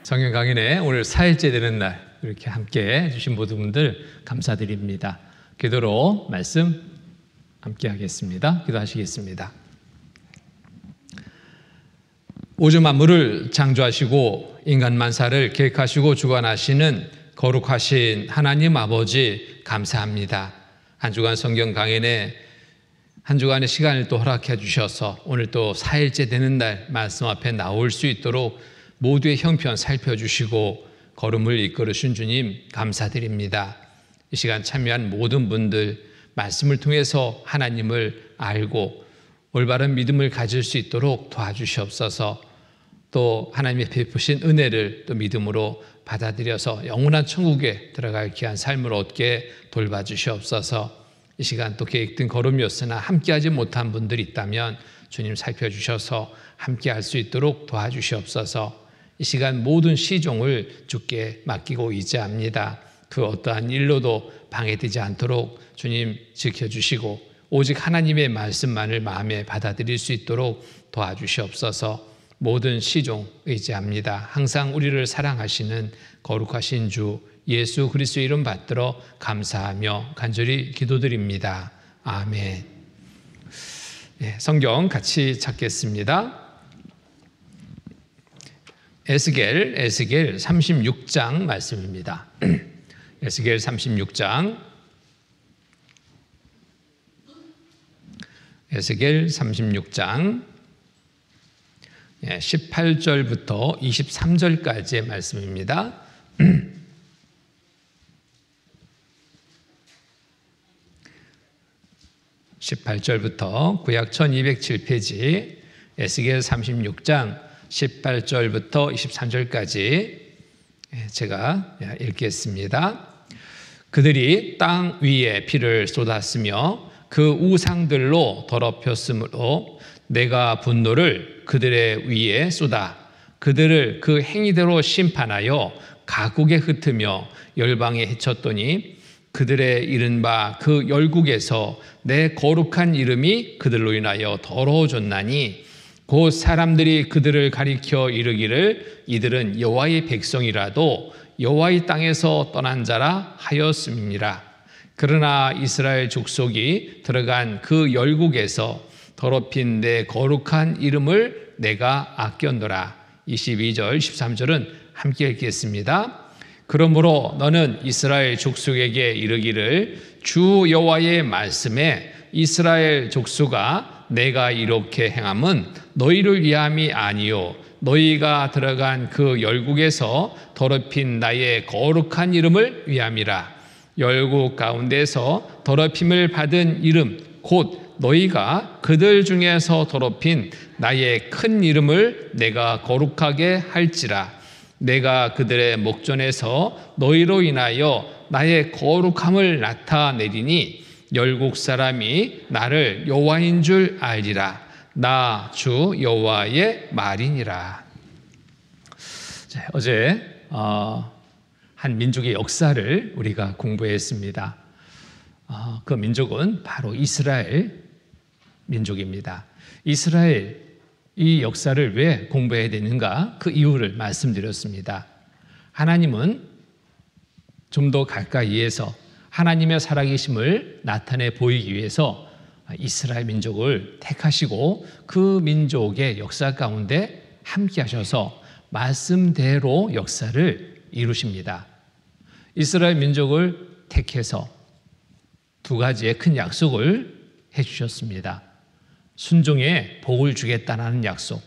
성경 강연에 오늘 4일째 되는 날 이렇게 함께 해주신 모든 분들 감사드립니다. 기도로 말씀 함께 하겠습니다. 기도하시겠습니다. 우주 만물을 창조하시고 인간 만사를 계획하시고 주관하시는 거룩하신 하나님 아버지 감사합니다. 한 주간 성경 강연에 한 주간의 시간을 또 허락해 주셔서 오늘 또 4일째 되는 날 말씀 앞에 나올 수 있도록 모두의 형편 살펴주시고 걸음을 이끌으신 주님 감사드립니다. 이 시간 참여한 모든 분들 말씀을 통해서 하나님을 알고 올바른 믿음을 가질 수 있도록 도와주시옵소서. 또 하나님의 베푸신 은혜를 또 믿음으로 받아들여서 영원한 천국에 들어갈 귀한 삶을 얻게 돌봐주시옵소서. 이 시간 또 계획된 걸음이었으나 함께하지 못한 분들이 있다면 주님 살펴주셔서 함께할 수 있도록 도와주시옵소서. 이 시간 모든 시종을 주께 맡기고 의지합니다. 그 어떠한 일로도 방해되지 않도록 주님 지켜주시고 오직 하나님의 말씀만을 마음에 받아들일 수 있도록 도와주시옵소서. 모든 시종 의지합니다. 항상 우리를 사랑하시는 거룩하신 주 예수 그리스도의 이름 받들어 감사하며 간절히 기도드립니다. 아멘. 성경 같이 찾겠습니다. 에스겔 36장 말씀입니다. 에스겔 36장 18절부터 23절까지의 말씀입니다. 18절부터 구약 1207페이지 에스겔 36장 18절부터 23절까지 제가 읽겠습니다. 그들이 땅 위에 피를 쏟았으며 그 우상들로 더럽혔으므로 내가 분노를 그들의 위에 쏟아 그들을 그 행위대로 심판하여 가국에 흩으며 열방에 해쳤더니 그들의 이른바 그 열국에서 내 거룩한 이름이 그들로 인하여 더러워졌나니 곧 사람들이 그들을 가리켜 이르기를 이들은 여호와의 백성이라도 여호와의 땅에서 떠난 자라 하였음이니라. 그러나 이스라엘 족속이 들어간 그 열국에서 더럽힌 내 거룩한 이름을 내가 아꼈노라. 22절 13절은 함께 읽겠습니다. 그러므로 너는 이스라엘 족속에게 이르기를 주 여호와의 말씀에 이스라엘 족속아 내가 이렇게 행함은 너희를 위함이 아니요 너희가 들어간 그 열국에서 더럽힌 나의 거룩한 이름을 위함이라. 열국 가운데서 더럽힘을 받은 이름 곧 너희가 그들 중에서 더럽힌 나의 큰 이름을 내가 거룩하게 할지라. 내가 그들의 목전에서 너희로 인하여 나의 거룩함을 나타내리니 열국 사람이 나를 여호와인 줄 알리라. 나 주 여호와의 말이니라. 어제 한 민족의 역사를 우리가 공부했습니다. 그 민족은 바로 이스라엘 민족입니다. 이스라엘 이 역사를 왜 공부해야 되는가? 그 이유를 말씀드렸습니다. 하나님은 좀 더 가까이에서 하나님의 살아계심을 나타내 보이기 위해서 이스라엘 민족을 택하시고 그 민족의 역사 가운데 함께 하셔서 말씀대로 역사를 이루십니다. 이스라엘 민족을 택해서 두 가지의 큰 약속을 해주셨습니다. 순종에 복을 주겠다는 약속,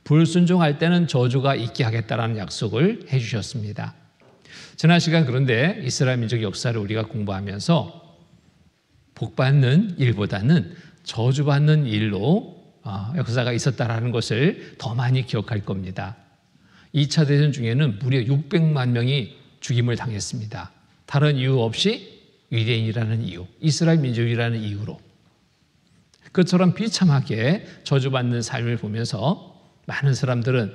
불순종할 때는 저주가 있게 하겠다는 약속을 해주셨습니다. 지난 시간 그런데 이스라엘 민족의 역사를 우리가 공부하면서 복받는 일보다는 저주받는 일로 역사가 있었다는 것을 더 많이 기억할 겁니다. 2차 대전 중에는 무려 600만 명이 죽임을 당했습니다. 다른 이유 없이 유대인이라는 이유, 이스라엘 민족이라는 이유로. 그처럼 비참하게 저주받는 삶을 보면서 많은 사람들은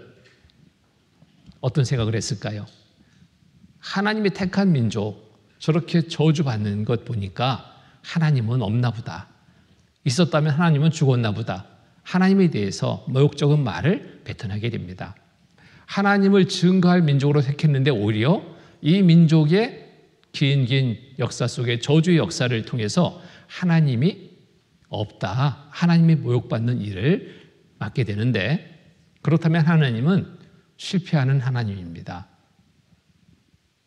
어떤 생각을 했을까요? 하나님이 택한 민족 저렇게 저주받는 것 보니까 하나님은 없나 보다. 있었다면 하나님은 죽었나 보다. 하나님에 대해서 모욕적인 말을 뱉어내게 됩니다. 하나님을 증거할 민족으로 택했는데 오히려 이 민족의 긴 역사 속에 저주의 역사를 통해서 하나님이 없다, 하나님이 모욕받는 일을 맡게 되는데, 그렇다면 하나님은 실패하는 하나님입니다.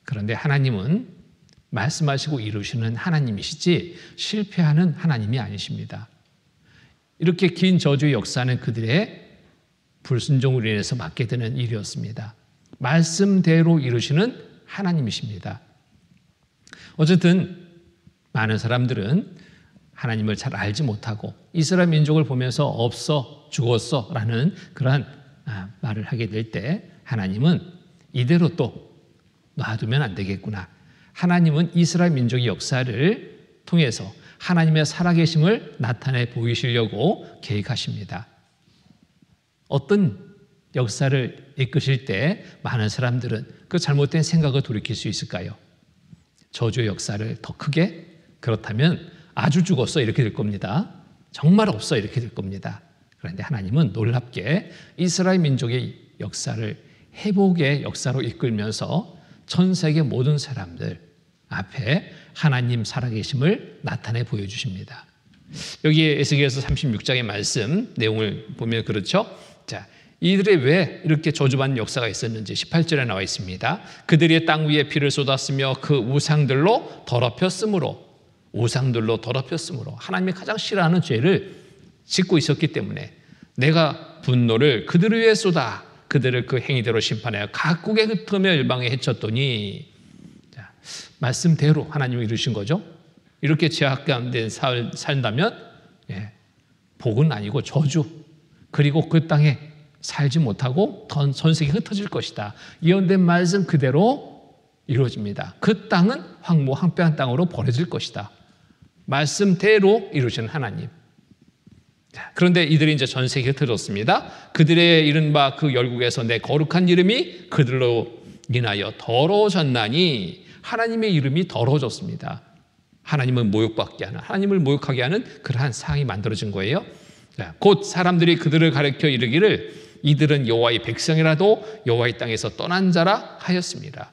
그런데 하나님은 말씀하시고 이루시는 하나님이시지 실패하는 하나님이 아니십니다. 이렇게 긴 저주의 역사는 그들의 불순종으로 인해서 맡게 되는 일이었습니다. 말씀대로 이루시는 하나님이십니다. 어쨌든 많은 사람들은 하나님을 잘 알지 못하고 이스라엘 민족을 보면서 없어, 죽었어 라는 그러한 말을 하게 될 때 하나님은 이대로 또 놔두면 안 되겠구나. 하나님은 이스라엘 민족의 역사를 통해서 하나님의 살아계심을 나타내 보이시려고 계획하십니다. 어떤 역사를 이끄실 때 많은 사람들은 그 잘못된 생각을 돌이킬 수 있을까요? 저주의 역사를 더 크게? 그렇다면 아주 죽었어 이렇게 될 겁니다. 정말 없어 이렇게 될 겁니다. 그런데 하나님은 놀랍게 이스라엘 민족의 역사를 회복의 역사로 이끌면서 전 세계 모든 사람들 앞에 하나님 살아계심을 나타내 보여주십니다. 여기 에스겔서 36장의 말씀 내용을 보면 그렇죠. 자, 이들이 왜 이렇게 저주받는 역사가 있었는지 18절에 나와 있습니다. 그들이 땅 위에 피를 쏟았으며 그 우상들로 더럽혔으므로 하나님이 가장 싫어하는 죄를 짓고 있었기 때문에 내가 분노를 그들 위에 쏟아 그들을 그 행위대로 심판하여 각국에 흩으며 열방에 해쳤더니, 자, 말씀대로 하나님이 이루신 거죠. 이렇게 죄악 가운데 산다면 복은 아니고 저주, 그리고 그 땅에 살지 못하고 전 세계에 흩어질 것이다. 예언된 말씀 그대로 이루어집니다. 그 땅은 황무 황폐한 땅으로 버려질 것이다. 말씀대로 이루시는 하나님. 그런데 이들이 이제 전 세계에 흩어졌습니다. 그들의 이른바 그 열국에서 내 거룩한 이름이 그들로 인하여 더러워졌나니, 하나님의 이름이 더러워졌습니다. 하나님을 모욕받게 하는, 하나님을 모욕하게 하는 그러한 상황이 만들어진 거예요. 곧 사람들이 그들을 가리켜 이르기를 이들은 여호와의 백성이라도 여호와의 땅에서 떠난 자라 하였습니다.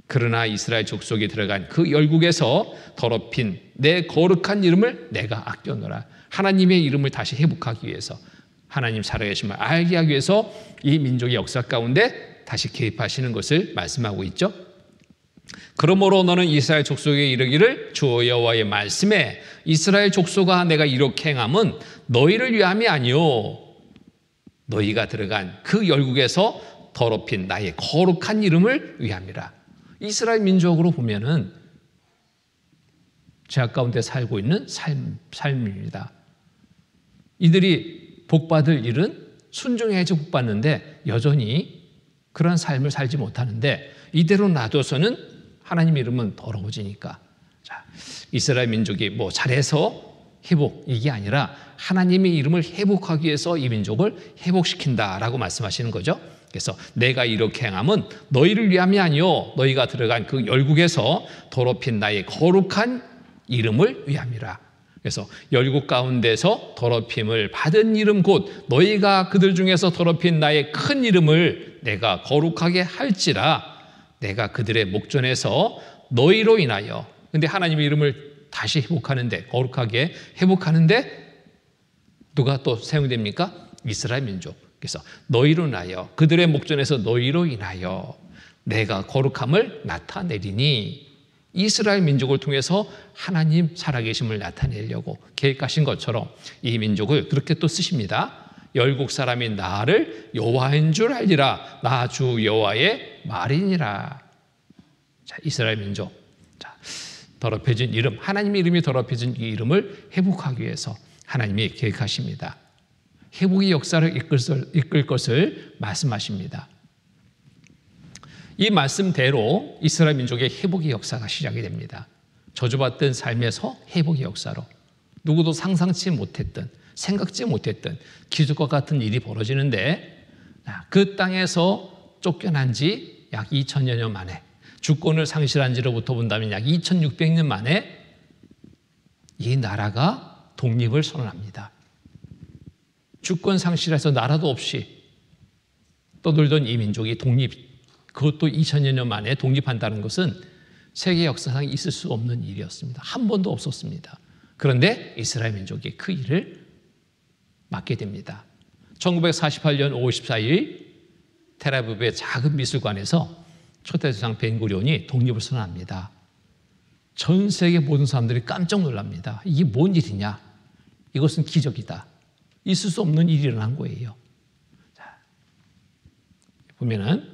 그러나 이스라엘 족속이 들어간 그 열국에서 더럽힌 내 거룩한 이름을 내가 아껴노라. 하나님의 이름을 다시 회복하기 위해서, 하나님 살아계심을 알게 하기 위해서 이 민족의 역사 가운데 다시 개입하시는 것을 말씀하고 있죠. 그러므로 너는 이스라엘 족속에 이르기를 주 여호와의 말씀에 이스라엘 족속아 내가 이렇게 행함은 너희를 위함이 아니요 너희가 들어간 그 열국에서 더럽힌 나의 거룩한 이름을 위함이라. 이스라엘 민족으로 보면은 죄악 가운데 살고 있는 삶입니다. 이들이 복받을 일은 순종해야지 복받는데 여전히 그런 삶을 살지 못하는데, 이대로 놔둬서는 하나님 이름은 더러워지니까, 자, 이스라엘 민족이 뭐 잘해서 회복, 이게 아니라 하나님의 이름을 회복하기 위해서 이 민족을 회복시킨다라고 말씀하시는 거죠. 그래서 내가 이렇게 행함은 너희를 위함이 아니요 너희가 들어간 그 열국에서 더럽힌 나의 거룩한 이름을 위함이라. 그래서 열국 가운데서 더럽힘을 받은 이름 곧 너희가 그들 중에서 더럽힌 나의 큰 이름을 내가 거룩하게 할지라. 내가 그들의 목전에서 너희로 인하여, 근데 하나님의 이름을 다시 회복하는데, 거룩하게 회복하는데 누가 또 사용됩니까? 이스라엘 민족. 그래서 너희로 인하여, 그들의 목전에서 너희로 인하여 내가 거룩함을 나타내리니, 이스라엘 민족을 통해서 하나님 살아계심을 나타내려고 계획하신 것처럼 이 민족을 그렇게 또 쓰십니다. 열국 사람이 나를 여호와인 줄 알리라. 나 주 여호와의 말이니라. 자, 이스라엘 민족, 자, 더럽혀진 이름, 하나님의 이름이 더럽혀진 이 이름을 회복하기 위해서 하나님이 계획하십니다. 회복의 역사를 이끌 것을 말씀하십니다. 이 말씀대로 이스라엘 민족의 회복의 역사가 시작이 됩니다. 저주받던 삶에서 회복의 역사로 누구도 상상치 못했던, 생각지 못했던 기적과 같은 일이 벌어지는데, 그 땅에서 쫓겨난 지 약 2000여 년 만에, 주권을 상실한 지로부터 본다면 약 2600년 만에 이 나라가 독립을 선언합니다. 주권 상실해서 나라도 없이 떠돌던 이 민족이 그것도 2000여 년 만에 독립한다는 것은 세계 역사상 있을 수 없는 일이었습니다. 한 번도 없었습니다. 그런데 이스라엘 민족이 그 일을 맡게 됩니다. 1948년 5월 14일 텔아비브의 작은 미술관에서 초대조상 벤구리온이 독립을 선언합니다. 전 세계 모든 사람들이 깜짝 놀랍니다. 이게 뭔 일이냐? 이것은 기적이다. 있을 수 없는 일이 일어난 거예요. 자, 보면은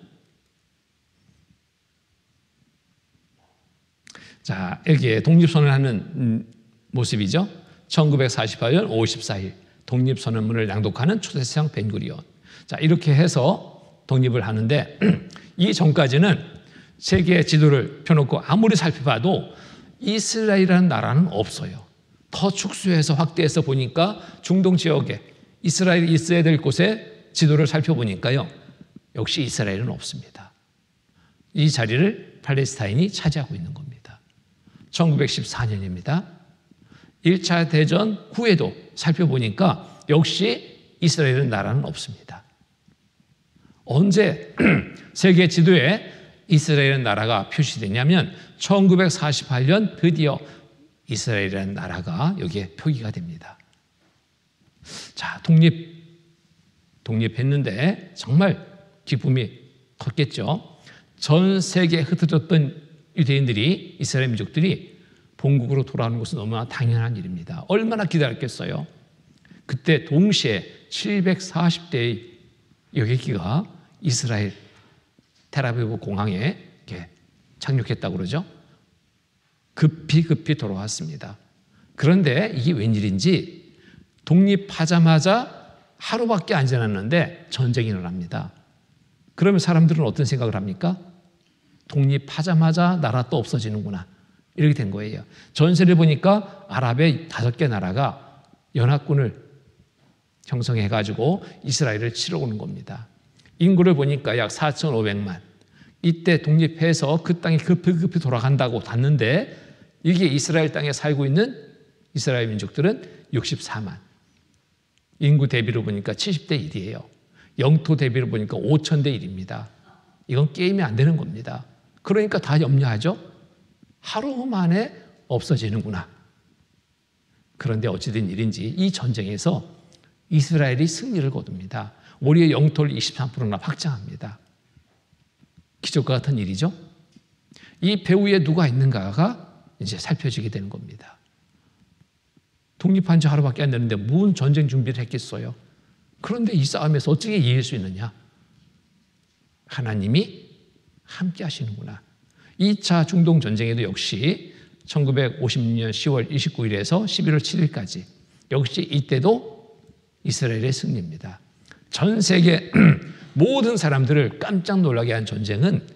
자, 여기에 독립선언하는 모습이죠. 1948년 5월 14일 독립선언문을 낭독하는 초대서장 벤구리온. 자, 이렇게 해서 독립을 하는데 이 전까지는 세계 지도를 펴놓고 아무리 살펴봐도 이스라엘이라는 나라는 없어요. 더 축소해서 확대해서 보니까 중동 지역에 이스라엘이 있어야 될 곳에 지도를 살펴보니까요. 역시 이스라엘은 없습니다. 이 자리를 팔레스타인이 차지하고 있는 겁니다. 1914년입니다. 1차 대전 후에도 살펴보니까 역시 이스라엘은 나라는 없습니다. 언제 세계 지도에 이스라엘이라는 나라가 표시되냐면 1948년 드디어 이스라엘이라는 나라가 여기에 표기가 됩니다. 자, 독립했는데 정말 기쁨이 컸겠죠. 전 세계에 흩어졌던 유대인들이, 이스라엘 민족들이 본국으로 돌아오는 것은 너무나 당연한 일입니다. 얼마나 기다렸겠어요. 그때 동시에 740대의 여객기가 이스라엘 텔아비브 공항에 이렇게 착륙했다고 그러죠. 급히 돌아왔습니다. 그런데 이게 웬일인지 독립하자마자 하루밖에 안 지났는데 전쟁이 일어납니다. 그러면 사람들은 어떤 생각을 합니까? 독립하자마자 나라 또 없어지는구나. 이렇게 된 거예요. 전세를 보니까 아랍의 5개 나라가 연합군을 형성해가지고 이스라엘을 치러 오는 겁니다. 인구를 보니까 약 4,500만. 이때 독립해서 그 땅이 급히 돌아간다고 봤는데 이게 이스라엘 땅에 살고 있는 이스라엘 민족들은 64만. 인구 대비로 보니까 70대 1이에요. 영토 대비로 보니까 5,000대 1입니다. 이건 게임이 안 되는 겁니다. 그러니까 다 염려하죠. 하루 만에 없어지는구나. 그런데 어찌된 일인지 이 전쟁에서 이스라엘이 승리를 거둡니다. 우리의 영토를 23%나 확장합니다. 기적과 같은 일이죠. 이 배후에 누가 있는가가 이제 살펴지게 되는 겁니다. 독립한 지 하루밖에 안 되는데 무슨 전쟁 준비를 했겠어요. 그런데 이 싸움에서 어떻게 이길 수 있느냐? 하나님이 함께 하시는구나. 2차 중동 전쟁에도 역시 1956년 10월 29일에서 11월 7일까지 역시 이때도 이스라엘의 승리입니다. 전 세계 모든 사람들을 깜짝 놀라게 한 전쟁은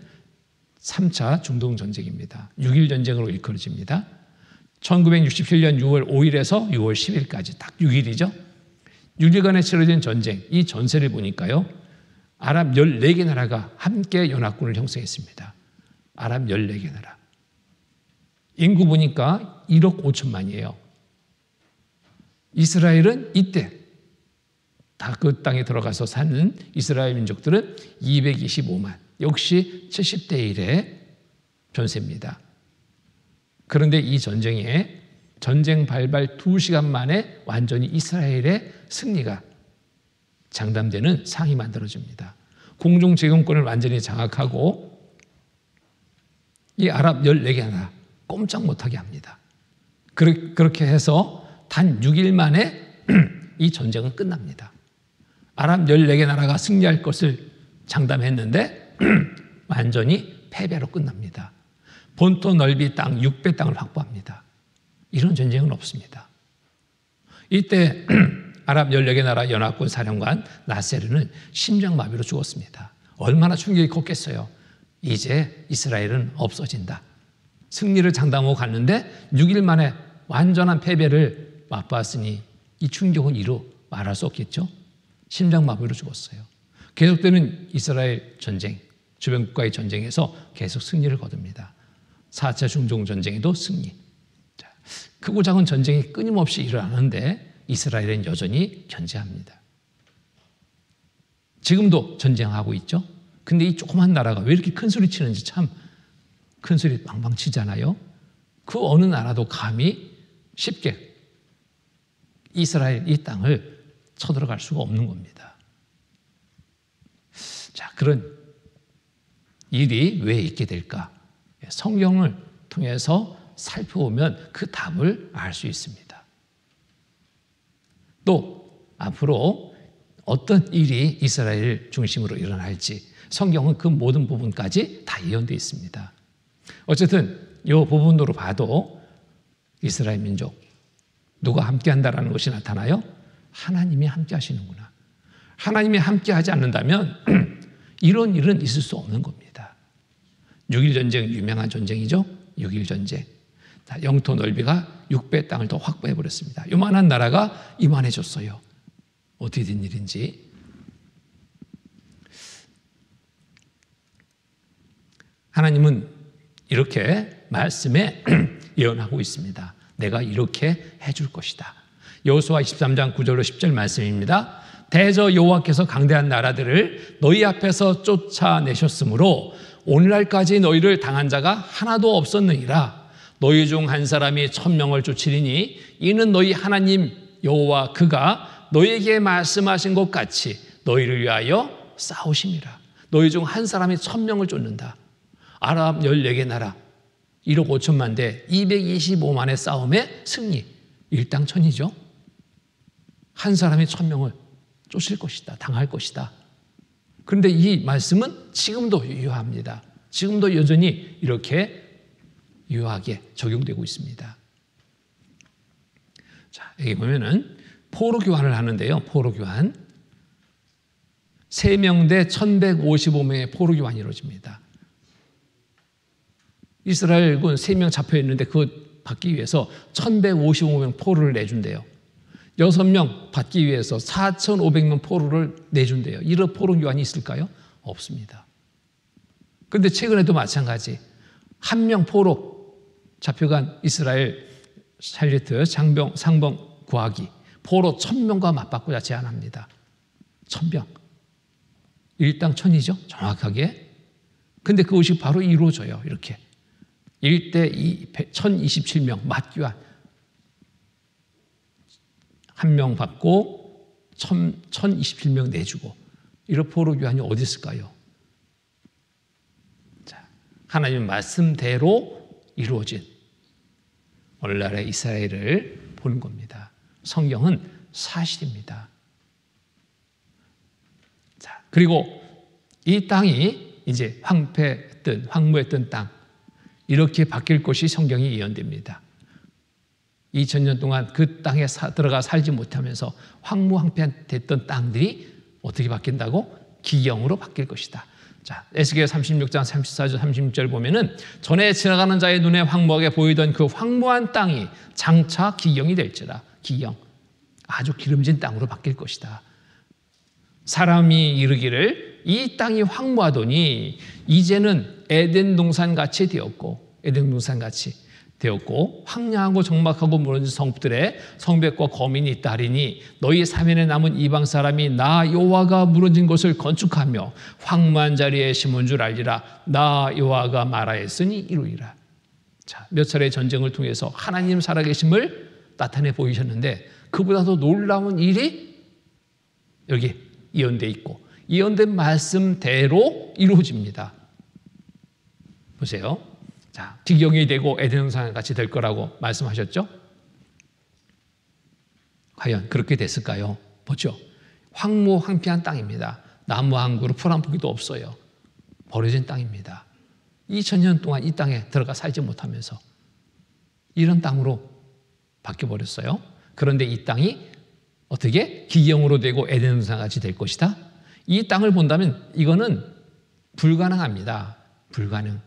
3차 중동 전쟁입니다. 6.1 전쟁으로 일컬어집니다. 1967년 6월 5일에서 6월 10일까지 딱 6일이죠. 6일간에 치러진 전쟁, 이 전세를 보니까요. 아랍 14개 나라가 함께 연합군을 형성했습니다. 아랍 14개 나라. 인구 보니까 1억 5천만이에요. 이스라엘은 이때 다 그 땅에 들어가서 사는 이스라엘 민족들은 225만. 역시 70대 1의 전세입니다. 그런데 이 전쟁에 전쟁 발발 2시간 만에 완전히 이스라엘의 승리가 장담되는 상이 만들어집니다. 공중 제공권을 완전히 장악하고 이 아랍 14개 나라 꼼짝 못하게 합니다. 그렇게 해서 단 6일 만에 이 전쟁은 끝납니다. 아랍 14개 나라가 승리할 것을 장담했는데 완전히 패배로 끝납니다. 본토 넓이 땅 6배 땅을 확보합니다. 이런 전쟁은 없습니다. 이때 아랍 14개 나라 연합군 사령관 나세르는 심장마비로 죽었습니다. 얼마나 충격이 컸겠어요. 이제 이스라엘은 없어진다. 승리를 장담하고 갔는데 6일 만에 완전한 패배를 맛봤으니 이 충격은 이루 말할 수 없겠죠. 심장마비로 죽었어요. 계속되는 이스라엘 전쟁, 주변 국가의 전쟁에서 계속 승리를 거둡니다. 4차 중동 전쟁에도 승리. 크고 작은 전쟁이 끊임없이 일어나는데 이스라엘은 여전히 견제합니다. 지금도 전쟁하고 있죠. 근데 이 조그만 나라가 왜 이렇게 큰 소리 치는지 참 큰 소리 빵빵 치잖아요. 그 어느 나라도 감히 쉽게 이스라엘 이 땅을 쳐들어갈 수가 없는 겁니다. 자, 그런 일이 왜 있게 될까? 성경을 통해서 살펴보면 그 답을 알 수 있습니다. 또 앞으로 어떤 일이 이스라엘 중심으로 일어날지 성경은 그 모든 부분까지 다 예언되어 있습니다. 어쨌든 이 부분으로 봐도 이스라엘 민족 누가 함께한다라는 것이 나타나요? 하나님이 함께 하시는구나. 하나님이 함께 하지 않는다면 이런 일은 있을 수 없는 겁니다. 6.1 전쟁 유명한 전쟁이죠. 6.1 전쟁. 영토 넓이가 6배 땅을 더 확보해 버렸습니다. 요만한 나라가 이만해졌어요. 어떻게 된 일인지. 하나님은 이렇게 말씀에 예언하고 있습니다. 내가 이렇게 해줄 것이다. 여호수아 23장 9절로 10절 말씀입니다. 대저 여호와께서 강대한 나라들을 너희 앞에서 쫓아내셨으므로 오늘날까지 너희를 당한 자가 하나도 없었느니라. 너희 중 한 사람이 1000명을 쫓으리니 이는 너희 하나님 여호와 그가 너희에게 말씀하신 것 같이 너희를 위하여 싸우심이라. 너희 중 한 사람이 1000명을 쫓는다. 아랍 14개 나라 1억 5천만 대 225만의 싸움의 승리. 일당천이죠. 한 사람이 1000명을 쫓을 것이다. 당할 것이다. 그런데 이 말씀은 지금도 유효합니다. 지금도 여전히 이렇게 유효하게 적용되고 있습니다. 자, 여기 보면은 포로 교환을 하는데요. 포로 교환. 3명 대 1155명의 포로 교환이 이루어집니다. 이스라엘군 3명 잡혀 있는데 그거 받기 위해서 1155명 포로를 내준대요. 6명 받기 위해서 4500명 포로를 내준대요. 이런 포로 교환이 있을까요? 없습니다. 그런데 최근에도 마찬가지. 1명 포로 잡혀간 이스라엘 샬리트 상병 구하기 포로 1000명과 맞바꾸자 제안합니다. 1000명. 일당 1000이죠. 정확하게. 근데 그것이 바로 이루어져요. 이렇게. 1대 1027명 맞교환. 1명 받고 1027명 내주고. 이런 포로 교환이 어디 있을까요? 자, 하나님의 말씀대로 이루어진 오늘날의 이스라엘을 보는 겁니다. 성경은 사실입니다. 자, 그리고 이 땅이 이제 황무했던 땅, 이렇게 바뀔 것이 성경이 예언됩니다. 2000년 동안 그 땅에 들어가 살지 못하면서 황무황폐됐던 땅들이 어떻게 바뀐다고? 기경으로 바뀔 것이다. 자, 에스겔 36장 34절 36절 보면은 전에 지나가는 자의 눈에 황무하게 보이던 그 황무한 땅이 장차 기경이 될지라. 기경. 아주 기름진 땅으로 바뀔 것이다. 사람이 이르기를 이 땅이 황무하더니 이제는 에덴 동산같이 되었고 황량하고 적막하고 무너진 성읍들의 성벽과 거민이 있다 하리니 너희 사면에 남은 이방 사람이 나 여호와가 무너진 곳을 건축하며 황무한 자리에 심은 줄 알리라. 나 여호와가 말하였으니 이루리라. 자, 몇 차례의 전쟁을 통해서 하나님 살아계심을 나타내 보이셨는데 그보다 더 놀라운 일이 여기 예언되어 있고 예언된 말씀대로 이루어집니다. 보세요. 자, 기경이 되고 에덴 동산 같이 될 거라고 말씀하셨죠? 과연 그렇게 됐을까요? 보죠. 황무황폐한 땅입니다. 나무 한 그루 풀 한 포기도 없어요. 버려진 땅입니다. 2000년 동안 이 땅에 들어가 살지 못하면서 이런 땅으로 바뀌어버렸어요. 그런데 이 땅이 어떻게? 기경으로 되고 에덴 동산 같이 될 것이다. 이 땅을 본다면 이거는 불가능합니다. 불가능.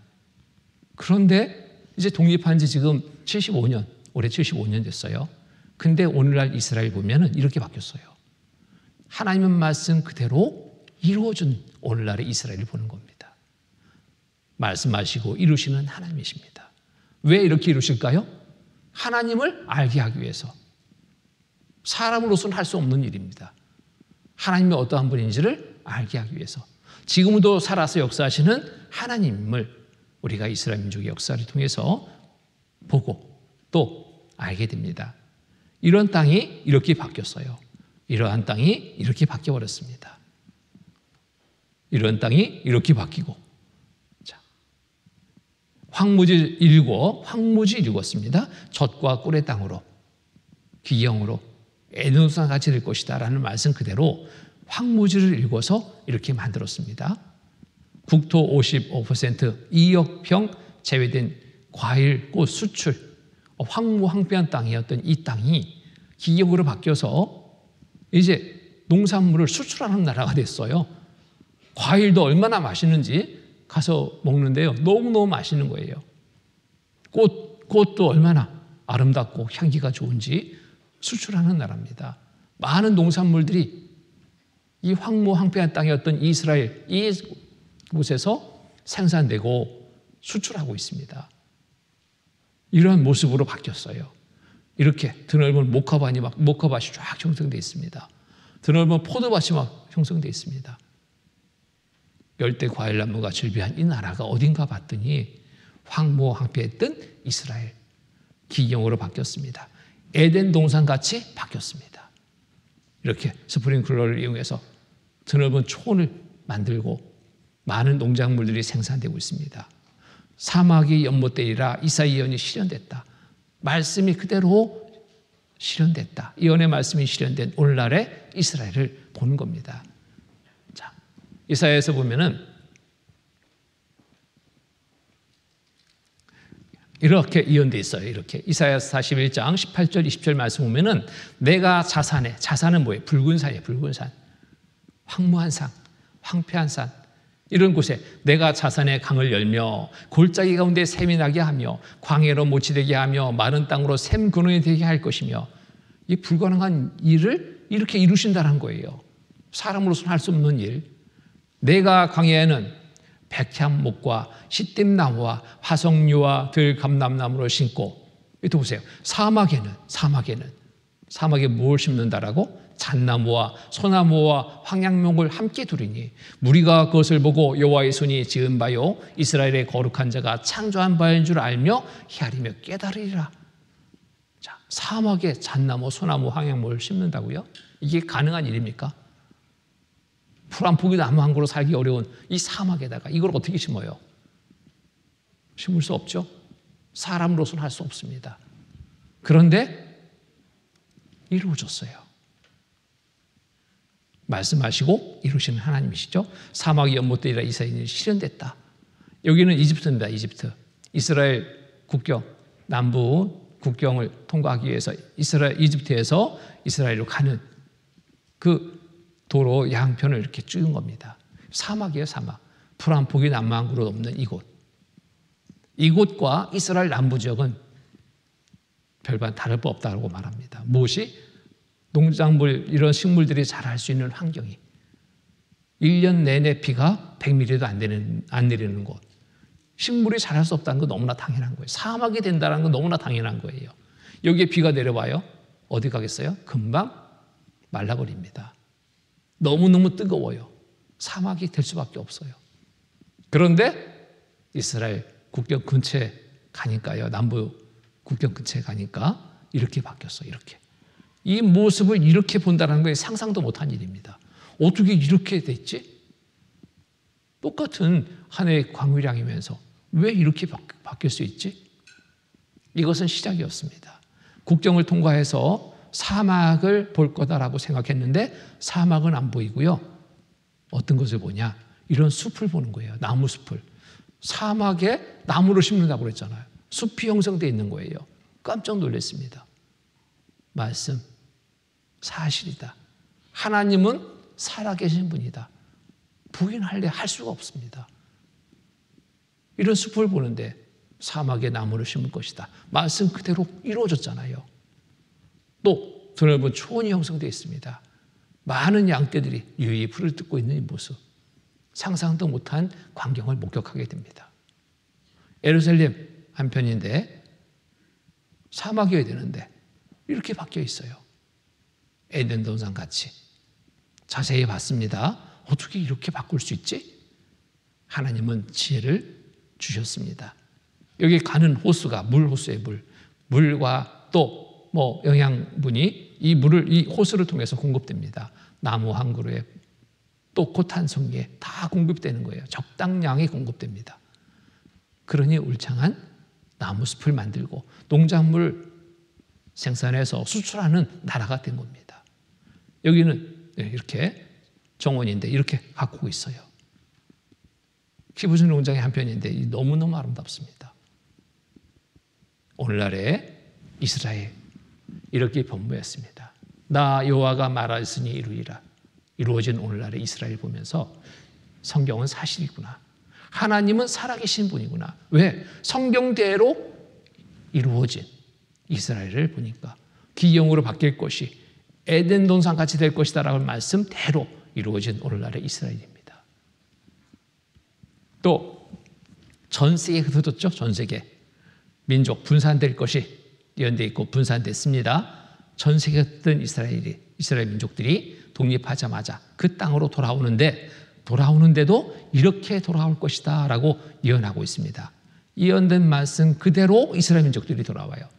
그런데 이제 독립한 지 지금 75년, 올해 75년 됐어요. 근데 오늘날 이스라엘 보면은 이렇게 바뀌었어요. 하나님의 말씀 그대로 이루어진 오늘날의 이스라엘을 보는 겁니다. 말씀하시고 이루시는 하나님이십니다. 왜 이렇게 이루실까요? 하나님을 알게 하기 위해서. 사람으로서는 할 수 없는 일입니다. 하나님이 어떠한 분인지를 알게 하기 위해서 지금도 살아서 역사하시는 하나님을 우리가 이스라엘 민족의 역사를 통해서 보고 또 알게 됩니다. 이런 땅이 이렇게 바뀌었어요. 이러한 땅이 이렇게 바뀌어버렸습니다. 이런 땅이 이렇게 바뀌고, 자, 황무지 일궜습니다. 젖과 꿀의 땅으로, 기경으로 에덴 동산 같이 될 것이다 라는 말씀 그대로 황무지를 읽어서 이렇게 만들었습니다. 국토 55%, 2억 평 제외된 과일, 꽃 수출, 황무황폐한 땅이었던 이 땅이 기경으로 바뀌어서 이제 농산물을 수출하는 나라가 됐어요. 과일도 얼마나 맛있는지 가서 먹는데요. 너무너무 맛있는 거예요. 꽃도 얼마나 아름답고 향기가 좋은지 수출하는 나라입니다. 많은 농산물들이 이 황무황폐한 땅이었던 이스라엘 이곳에서 생산되고 수출하고 있습니다. 이러한 모습으로 바뀌었어요. 이렇게 드넓은 목화밭이 쫙 형성되어 있습니다. 드넓은 포도밭이 막 형성되어 있습니다. 열대 과일나무가 즐비한 이 나라가 어딘가 봤더니 황무황폐했던 이스라엘 기경으로 바뀌었습니다. 에덴 동산같이 바뀌었습니다. 이렇게 스프링클러를 이용해서 드넓은 초원을 만들고 많은 농작물들이 생산되고 있습니다. 사막이 연못되리라 이사야 예언이 실현됐다. 말씀이 그대로 실현됐다. 예언의 말씀이 실현된 오늘날의 이스라엘을 보는 겁니다. 자, 이사야에서 보면은 이렇게 예언되어 있어요. 이렇게 이사야 41장 18절 20절 말씀 보면은 내가 자산은 뭐예요? 붉은 산이에요. 붉은 산, 황무한 산, 황폐한 산 이런 곳에 내가 자산의 강을 열며 골짜기 가운데 샘이 나게 하며 광야로 못이 되게 하며 마른 땅으로 샘 근원이 되게 할 것이며 이 불가능한 일을 이렇게 이루신다는 거예요. 사람으로서는 할 수 없는 일. 내가 광야에는 백향목과 시띠나무와 화석류와 들감람나무를 심고 또 보세요. 사막에 뭘 심는다라고? 잣나무와 소나무와 황양목을 함께 두리니 무리가 그것을 보고 여호와의 손이 지은 바요 이스라엘의 거룩한 자가 창조한 바인 줄 알며 헤아리며 깨달으리라. 자, 사막에 잣나무, 소나무, 황양목을 심는다고요? 이게 가능한 일입니까? 풀 한 포기 나무 한 그루 살기 어려운 이 사막에다가 이걸 어떻게 심어요? 심을 수 없죠. 사람으로서는 할 수 없습니다. 그런데 이루어졌어요. 말씀하시고 이루시는 하나님이시죠. 사막이 연못되리라 이사야 예언이 실현됐다. 여기는 이집트입니다. 이스라엘 국경, 남부 국경을 통과하기 위해서 이집트에서 이스라엘로 가는 그 도로 양편을 이렇게 찍은 겁니다. 사막이에요. 사막. 풀 한 포기 나무 한 그루 없는 이곳. 이곳과 이스라엘 남부 지역은 별반 다를 바 없다고 말합니다. 무엇이? 농작물 이런 식물들이 자랄 수 있는 환경이 1년 내내 비가 100mm도 안 내리는 곳. 식물이 자랄 수 없다는 건 너무나 당연한 거예요. 사막이 된다는 건 너무나 당연한 거예요. 여기에 비가 내려와요. 어디 가겠어요? 금방 말라버립니다. 너무너무 뜨거워요. 사막이 될 수밖에 없어요. 그런데 이스라엘 국경 근처에 가니까요. 남부 국경 근처에 가니까 이렇게 바뀌었어요. 이렇게. 이 모습을 이렇게 본다는 게 상상도 못한 일입니다. 어떻게 이렇게 됐지? 똑같은 한 해의 광유량이면서 왜 이렇게 바뀔 수 있지? 이것은 시작이었습니다. 국경을 통과해서 사막을 볼 거다라고 생각했는데 사막은 안 보이고요. 어떤 것을 보냐? 이런 숲을 보는 거예요. 나무 숲을. 사막에 나무를 심는다고 그랬잖아요. 숲이 형성되어 있는 거예요. 깜짝 놀랐습니다. 말씀. 사실이다. 하나님은 살아계신 분이다. 부인할래 할 수가 없습니다. 이런 숲을 보는데 사막에 나무를 심을 것이다. 말씀 그대로 이루어졌잖아요. 또 드넓은 초원이 형성되어 있습니다. 많은 양떼들이 유유히 풀을 뜯고 있는 모습. 상상도 못한 광경을 목격하게 됩니다. 예루살렘 한편인데 사막이어야 되는데 이렇게 바뀌어 있어요. 에덴 동산 같이 자세히 봤습니다. 어떻게 이렇게 바꿀 수 있지? 하나님은 지혜를 주셨습니다. 여기 가는 호수가 물 호수의 물과 또 영양분이 이 호수를 통해서 공급됩니다. 나무 한 그루에 또 꽃 한 송이에 다 공급되는 거예요. 적당량이 공급됩니다. 그러니 울창한 나무숲을 만들고 농작물 생산해서 수출하는 나라가 된 겁니다. 여기는 이렇게 정원인데 이렇게 가꾸고 있어요. 키부준 농장의 한편인데 너무너무 아름답습니다. 오늘날의 이스라엘 이렇게 변모했습니다. 나 여호와가 말하였으니 이루리라. 이루어진 오늘날의 이스라엘 보면서 성경은 사실이구나. 하나님은 살아계신 분이구나. 왜? 성경대로 이루어진 이스라엘을 보니까 기경으로 바뀔 것이 에덴 동산같이 될 것이다 라고 말씀대로 이루어진 오늘날의 이스라엘입니다. 또 전 세계에 흩어졌죠. 전 세계 민족 분산될 것이 예언되어 있고 분산됐습니다. 전 세계에 흩어진 이스라엘 민족들이 독립하자마자 그 땅으로 돌아오는데도 이렇게 돌아올 것이다 라고 예언하고 있습니다. 예언된 말씀 그대로 이스라엘 민족들이 돌아와요.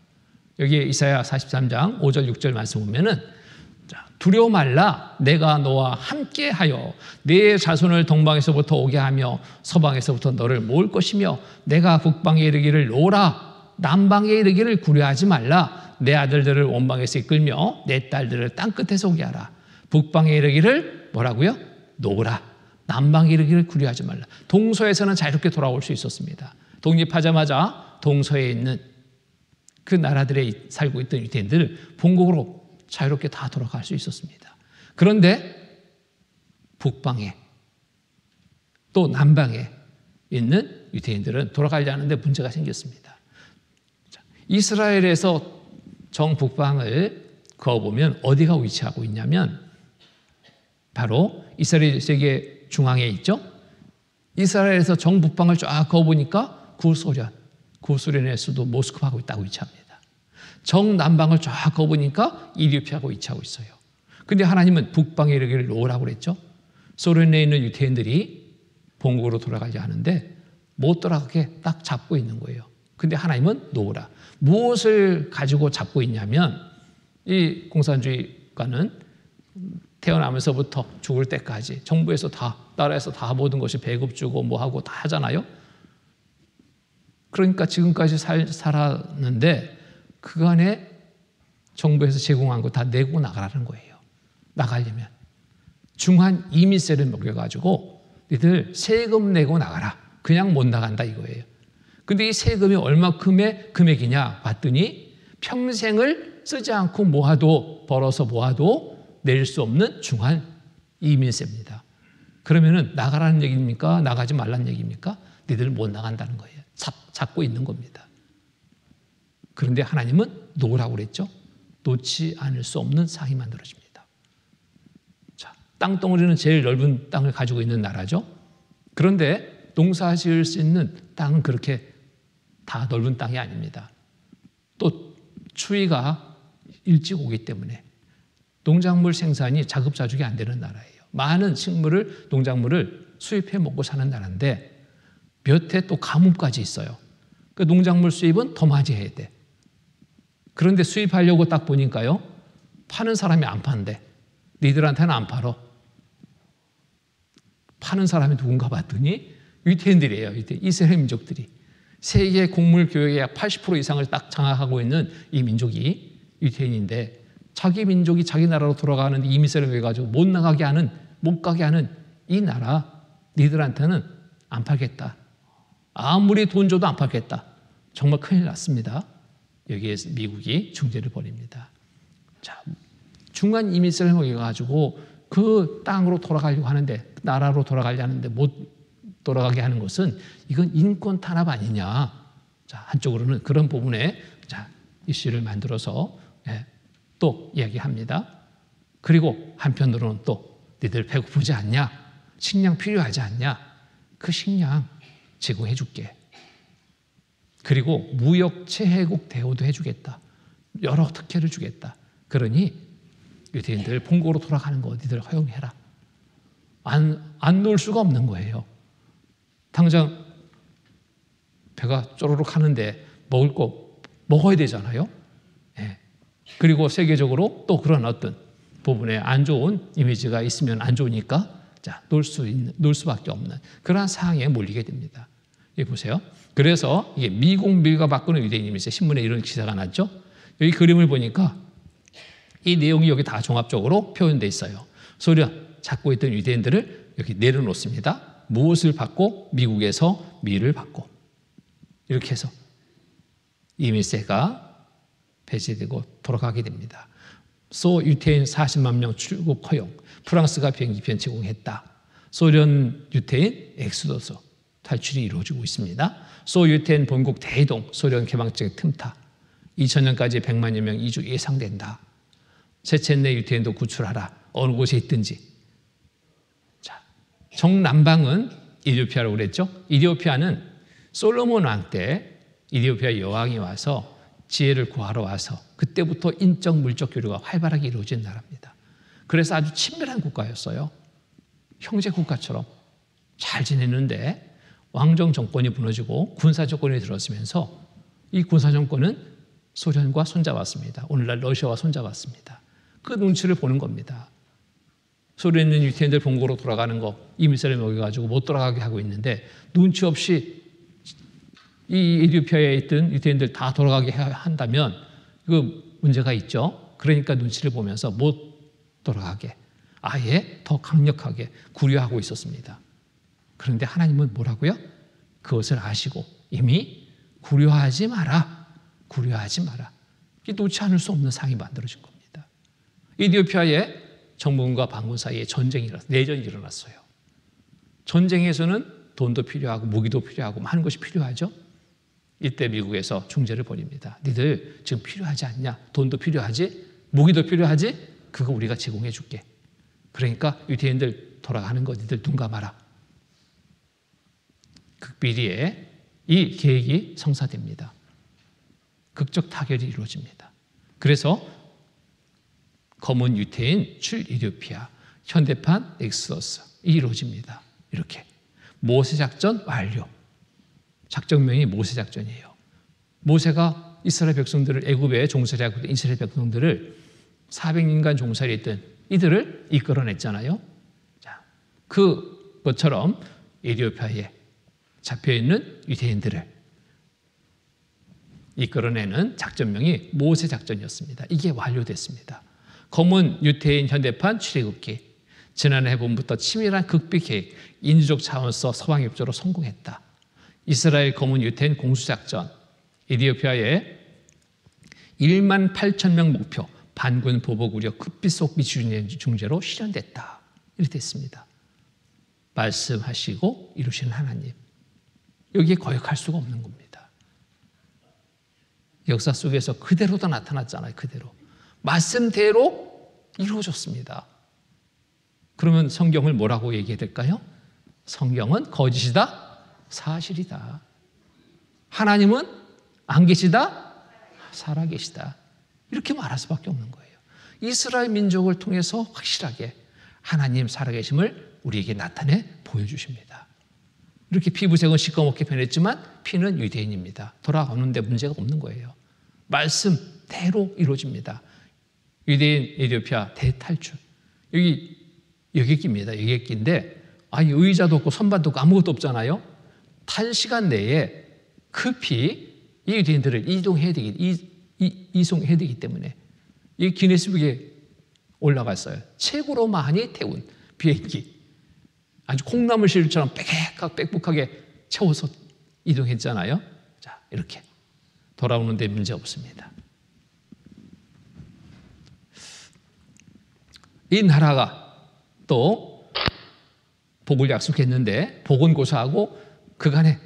여기에 이사야 43장 5절 6절 말씀 보면은 두려워 말라 내가 너와 함께하여 네 자손을 동방에서부터 오게 하며 서방에서부터 너를 모을 것이며 내가 북방에 이르기를 오라 남방에 이르기를 구려하지 말라 내 아들들을 원방에서 이끌며 내 딸들을 땅끝에서 오게 하라 북방에 이르기를 뭐라고요? 놓으라 남방에 이르기를 구려하지 말라. 동서에서는 자유롭게 돌아올 수 있었습니다. 독립하자마자 동서에 있는 그 나라들에 살고 있던 유대인들 본국으로 자유롭게 다 돌아갈 수 있었습니다. 그런데 북방에 또 남방에 있는 유대인들은 돌아가지 않는데 문제가 생겼습니다. 이스라엘에서 정북방을 그어보면 어디가 위치하고 있냐면 바로 이스라엘 세계 중앙에 있죠. 이스라엘에서 정북방을 쫙 그어보니까 구소련의 수도 모스크바하고 딱 위치합니다. 정남방을 쫙 그어보니까 이리오피아하고 위치하고 있어요. 근데 하나님은 북방에 이르기를 놓으라고 그랬죠. 소련에 있는 유대인들이 본국으로 돌아가지 않은데 못 돌아가게 딱 잡고 있는 거예요. 근데 하나님은 놓으라. 무엇을 가지고 잡고 있냐면 이 공산주의가는 태어나면서부터 죽을 때까지 정부에서 다 나라에서 다 모든 것이 배급 주고 뭐하고 다 하잖아요. 그러니까 지금까지 살았는데 그간에 정부에서 제공한 거 다 내고 나가라는 거예요. 나가려면 중한 이민세를 먹여가지고 니들 세금 내고 나가라. 그냥 못 나간다 이거예요. 근데 이 세금이 얼마큼의 금액이냐 봤더니 평생을 쓰지 않고 벌어서 모아도 낼 수 없는 중한 이민세입니다. 그러면은 나가라는 얘기입니까? 나가지 말라는 얘기입니까? 니들 못 나간다는 거예요. 잡고 있는 겁니다. 그런데 하나님은 놓으라고 그랬죠. 놓지 않을 수 없는 상이 만들어집니다. 자, 땅덩어리는 제일 넓은 땅을 가지고 있는 나라죠. 그런데 농사 지을 수 있는 땅은 그렇게 다 넓은 땅이 아닙니다. 또 추위가 일찍 오기 때문에 농작물 생산이 자급자족이 안 되는 나라예요. 많은 농작물을 수입해 먹고 사는 나라인데 몇 해 또 가뭄까지 있어요. 그 농작물 수입은 더 많이 해야 돼. 그런데 수입하려고 딱 보니까요. 파는 사람이 안 판대. 니들한테는 안 팔어. 파는 사람이 누군가 봤더니 유태인들이에요. 이스라엘 민족들이. 세계 곡물 교역의 약 80% 이상을 딱 장악하고 있는 이 민족이 유태인인데 자기 민족이 자기 나라로 돌아가는데 이민세를 해가지고 못 가게 하는 이 나라 니들한테는 안 팔겠다. 아무리 돈 줘도 안 팔겠다. 정말 큰일 났습니다. 여기에서 미국이 중재를 벌입니다. 자, 중간 이민세를 해가지고 그 땅으로 돌아가려고 하는데 나라로 돌아가려고 하는데 못 돌아가게 하는 것은 이건 인권 탄압 아니냐. 자, 한쪽으로는 그런 부분에 이슈를 만들어서 또 이야기합니다. 그리고 한편으로는 또 니들 배고프지 않냐? 식량 필요하지 않냐? 그 식량 제공해 줄게. 그리고 무역 체해국 대우도 해주겠다. 여러 특혜를 주겠다. 그러니 유대인들 본국으로 돌아가는 거 니들 허용해라. 안 놓을 수가 없는 거예요. 당장 배가 쪼르륵 하는데 먹을 거 먹어야 되잖아요. 예. 그리고 세계적으로 또 그런 어떤 부분에 안 좋은 이미지가 있으면 안 좋으니까 놓을 수밖에 없는 그러한 상황에 몰리게 됩니다. 여기 보세요. 그래서 이게 미국 밀과 바꾸는 유대인님이 있어요. 신문에 이런 기사가 났죠. 여기 그림을 보니까 이 내용이 여기 다 종합적으로 표현되어 있어요. 소련 잡고 있던 유대인들을 여기 내려놓습니다. 무엇을 받고? 미국에서 밀을 받고. 이렇게 해서 이민세가 배제되고 돌아가게 됩니다. 소 유태인 40만 명 출국 허용, 프랑스가 비행기편 제공했다. 소련 유태인 엑소더스 탈출이 이루어지고 있습니다. 소 유태인 본국 대이동, 소련 개방적 틈타, 2000년까지 100만여 명 이주 예상된다. 체첸내 유태인도 구출하라. 어느 곳에 있든지. 자, 정남방은 이디오피아라고 그랬죠. 이디오피아는 솔로몬 왕 때 이디오피아 여왕이 와서 지혜를 구하러 와서 그때부터 인적 물적 교류가 활발하게 이루어진 나라입니다. 그래서 아주 친밀한 국가였어요. 형제 국가처럼 잘 지냈는데 왕정 정권이 무너지고 군사 정권이 들어서면서 이 군사 정권은 소련과 손잡았습니다. 오늘날 러시아와 손잡았습니다. 그 눈치를 보는 겁니다. 소련에 있는 유태인들 본국으로 돌아가는 거 이민세를 먹여가지고 못 돌아가게 하고 있는데 눈치 없이 이 에티오피아에 있던 유태인들 다 돌아가게 한다면 그 문제가 있죠. 그러니까 눈치를 보면서 못 돌아가게 아예 더 강력하게 구려하고 있었습니다. 그런데 하나님은 뭐라고요? 그것을 아시고 이미 구려하지 마라. 구려하지 마라. 이게 놓지 않을 수 없는 상황이 만들어진 겁니다. 에티오피아의 정부군과 반군 사이에 내전이 일어났어요. 전쟁에서는 돈도 필요하고 무기도 필요하고 많은 것이 필요하죠. 이때 미국에서 중재를 벌입니다. 니들 지금 필요하지 않냐? 돈도 필요하지? 무기도 필요하지? 그거 우리가 제공해 줄게. 그러니까 유태인들 돌아가는 거 니들 눈 감아라. 극비리에 이 계획이 성사됩니다. 극적 타결이 이루어집니다. 그래서 검은 유태인 출 이디오피아, 현대판 엑소더스 이루어집니다. 이렇게 모세 작전 완료. 작전명이 모세 작전이에요. 모세가 이스라엘 백성들을 애굽에 종살이 하고 있던 이스라엘 백성들을 400년간 종살이 했던 이들을 이끌어냈잖아요. 자, 그것처럼 에티오피아에 잡혀있는 유대인들을 이끌어내는 작전명이 모세 작전이었습니다. 이게 완료됐습니다. 검은 유태인 현대판 출애굽기. 지난해 해봄부터 치밀한 극비 계획, 인주적 차원에서 서방 협조로 성공했다. 이스라엘 검은 유태인 공수작전, 에티오피아의 1만 8천 명 목표, 반군 보복 우려 급비 속 미주의 중재로 실현됐다. 이렇게 됐습니다. 말씀하시고 이루시는 하나님. 여기에 거역할 수가 없는 겁니다. 역사 속에서 그대로도 나타났잖아요. 그대로. 말씀대로 이루어졌습니다. 그러면 성경을 뭐라고 얘기해야 될까요? 성경은 거짓이다? 사실이다. 하나님은 안 계시다? 살아계시다. 이렇게 말할 수밖에 없는 거예요. 이스라엘 민족을 통해서 확실하게 하나님 살아계심을 우리에게 나타내 보여주십니다. 이렇게 피부색은 시꺼멓게 변했지만 피는 유대인입니다. 돌아오는데 문제가 없는 거예요. 말씀대로 이루어집니다. 유대인 에티오피아 대탈출. 여기 여객기입니다. 여객기인데 의자도 없고 선반도 없고 아무것도 없잖아요. 단시간 내에 급히 이 유대인들을 이송해야 되기 때문에 이 기네스북에 올라갔어요. 최고로 많이 태운 비행기. 아주 콩나물 시루처럼 빽빽하게 채워서 이동했잖아요. 자, 이렇게 돌아오는데 문제 없습니다. 이 나라가 또 복을 약속했는데 복은 고사하고 그간에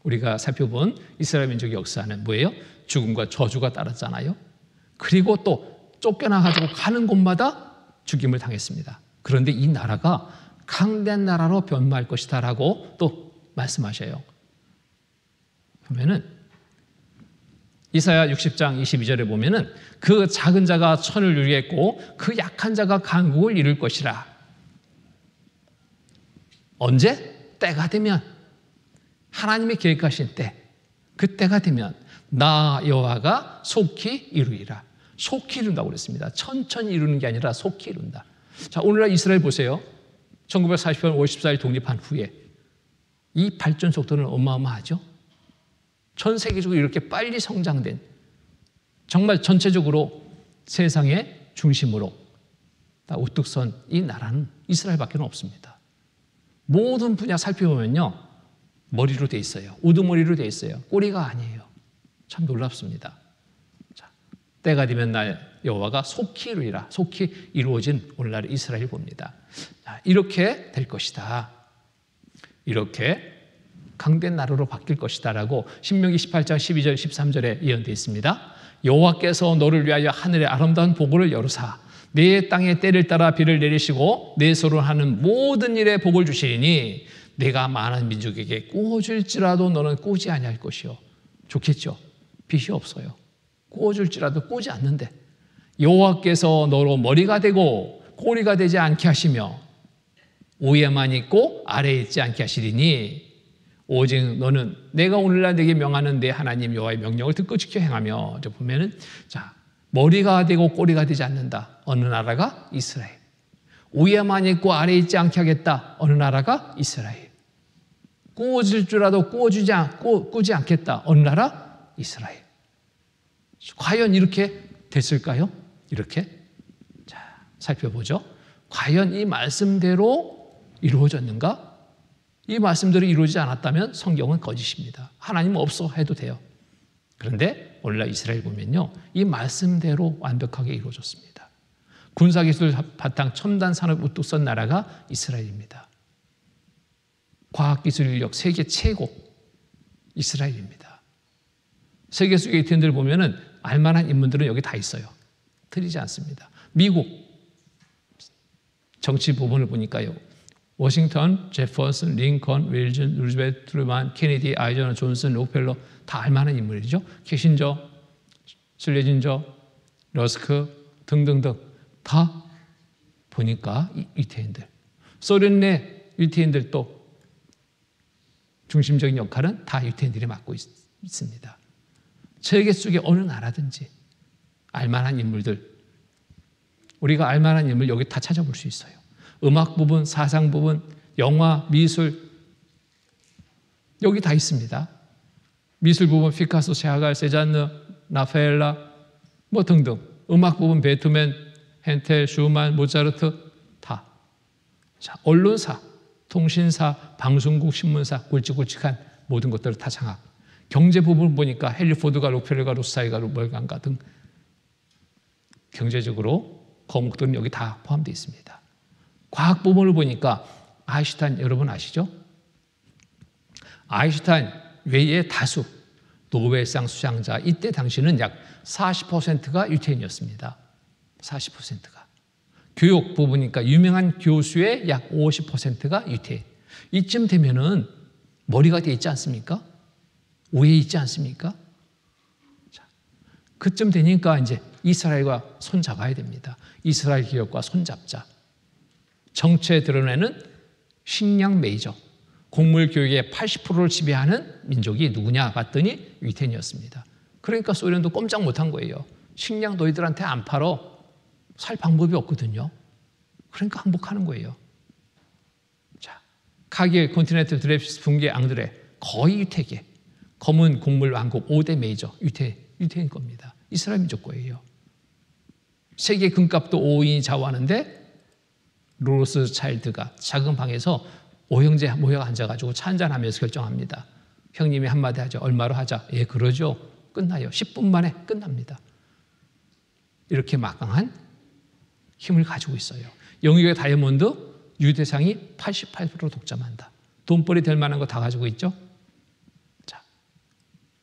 우리가 살펴본 이스라엘 민족의 역사는 뭐예요? 죽음과 저주가 따랐잖아요. 그리고 또 쫓겨나가지고 가는 곳마다 죽임을 당했습니다. 그런데 이 나라가 강대한 나라로 변모할 것이다 라고 또 말씀하셔요. 보면은 이사야 60장 22절에 보면은 그 작은 자가 천을 누리겠고 그 약한 자가 강국을 이룰 것이라. 언제? 때가 되면, 하나님이 계획하신 때, 그 때가 되면 나 여호와가 속히 이루리라. 속히 이룬다고 그랬습니다. 천천히 이루는 게 아니라 속히 이룬다. 자, 오늘날 이스라엘 보세요. 1948년 54일 독립한 후에 이 발전 속도는 어마어마하죠. 전 세계적으로 이렇게 빨리 성장된, 정말 전체적으로 세상의 중심으로 다 우뚝 선 이 나라는 이스라엘밖에 없습니다. 모든 분야 살펴보면요, 머리로 돼 있어요. 우두머리로 돼 있어요. 꼬리가 아니에요. 참 놀랍습니다. 자, 때가 되면 나 여호와가 속히 이루리라. 속히 이루어진 오늘날 이스라엘 봅니다. 자, 이렇게 될 것이다. 이렇게 강된 나라로 바뀔 것이다라고 신명기 18장 12절 13절에 예언되어 있습니다. 여호와께서 너를 위하여 하늘의 아름다운 보고를 여루사 내 땅의 때를 따라 비를 내리시고 내 소를 하는 모든 일에 복을 주시리니 내가 많은 민족에게 꾸어줄지라도 너는 꾸지 아니할 것이요. 좋겠죠? 빚이 없어요. 꾸어줄지라도 꾸지 않는데 여호와께서 너로 머리가 되고 꼬리가 되지 않게 하시며 위에만 있고 아래에 있지 않게 하시리니 오직 너는 내가 오늘날 내게 명하는 내 하나님 여호와의 명령을 듣고 지켜 행하며, 저 보면은 자, 머리가 되고 꼬리가 되지 않는다. 어느 나라가? 이스라엘. 위에만 있고 아래에 있지 않게 하겠다. 어느 나라가? 이스라엘. 꾸어질 줄라도 꾸지 않겠다. 어느 나라? 이스라엘. 과연 이렇게 됐을까요? 이렇게? 자, 살펴보죠. 과연 이 말씀대로 이루어졌는가? 이 말씀대로 이루어지지 않았다면 성경은 거짓입니다. 하나님은 없어 해도 돼요. 그런데 오늘날 이스라엘 보면요, 이 말씀대로 완벽하게 이루어졌습니다. 군사기술 바탕 첨단 산업 우뚝 선 나라가 이스라엘입니다. 과학기술 인력 세계 최고 이스라엘입니다. 세계 속의 이태원들 보면은 알만한 인물들은 여기 다 있어요. 틀리지 않습니다. 미국 정치 부분을 보니까요, 워싱턴, 제퍼슨, 링컨, 윌슨, 루즈벨트, 트루만, 케네디, 아이저너, 존슨, 록펠러 다 알만한 인물이죠. 키신저, 슬레진저, 러스크 등등등 다 보니까 유태인들. 소련 내 유태인들도 중심적인 역할은 다 유태인들이 맡고 있습니다. 세계 속의 어느 나라든지 알만한 인물들, 우리가 알만한 인물 여기 다 찾아볼 수 있어요. 음악 부분, 사상 부분, 영화, 미술 여기 다 있습니다. 미술 부분 피카소, 샤갈, 세잔느, 라파엘라 뭐 등등. 음악 부분 베토벤, 헨텔, 슈만, 모차르트 다. 자, 언론사, 통신사, 방송국, 신문사 굵직굵직한 모든 것들을 다 장악. 경제 부분 보니까 헨리 포드가 록펠러가 로스차일드가 멀간가 등 경제적으로 거목들은 여기 다 포함되어 있습니다. 과학 부분을 보니까 아인슈타인 여러분 아시죠? 아인슈타인 외에 다수 노벨상 수상자, 이때 당시는 약 40%가 유태인이었습니다. 40%가. 교육 부분이니까 유명한 교수의 약 50%가 유태인. 이쯤 되면은 머리가 돼 있지 않습니까? 위에 있지 않습니까? 자, 그쯤 되니까 이제 이스라엘과 손잡아야 됩니다. 이스라엘 기업과 손잡자. 정체에 드러내는 식량 메이저, 곡물 교육의 80%를 지배하는 민족이 누구냐 봤더니 유태인이었습니다. 그러니까 소련도 꼼짝 못한 거예요. 식량 너희들한테 안 팔어. 살 방법이 없거든요. 그러니까 항복하는 거예요. 자, 카길, 콘티넨탈, 드레프스, 붕괴, 앙드레 거의 유태계. 검은 곡물 왕국 5대 메이저 유태인 겁니다. 이스라엘 민족 거예요. 세계 금값도 5인이 좌우하는데 로스 차일드가 작은 방에서 5형제 모여 앉아가지고 차 한잔하면서 결정합니다. 형님이 한마디 하죠. 얼마로 하자. 예, 그러죠. 끝나요. 10분 만에 끝납니다. 이렇게 막강한 힘을 가지고 있어요. 영국의 다이아몬드 유대상이 88% 독점한다. 돈벌이 될 만한 거 다 가지고 있죠. 자,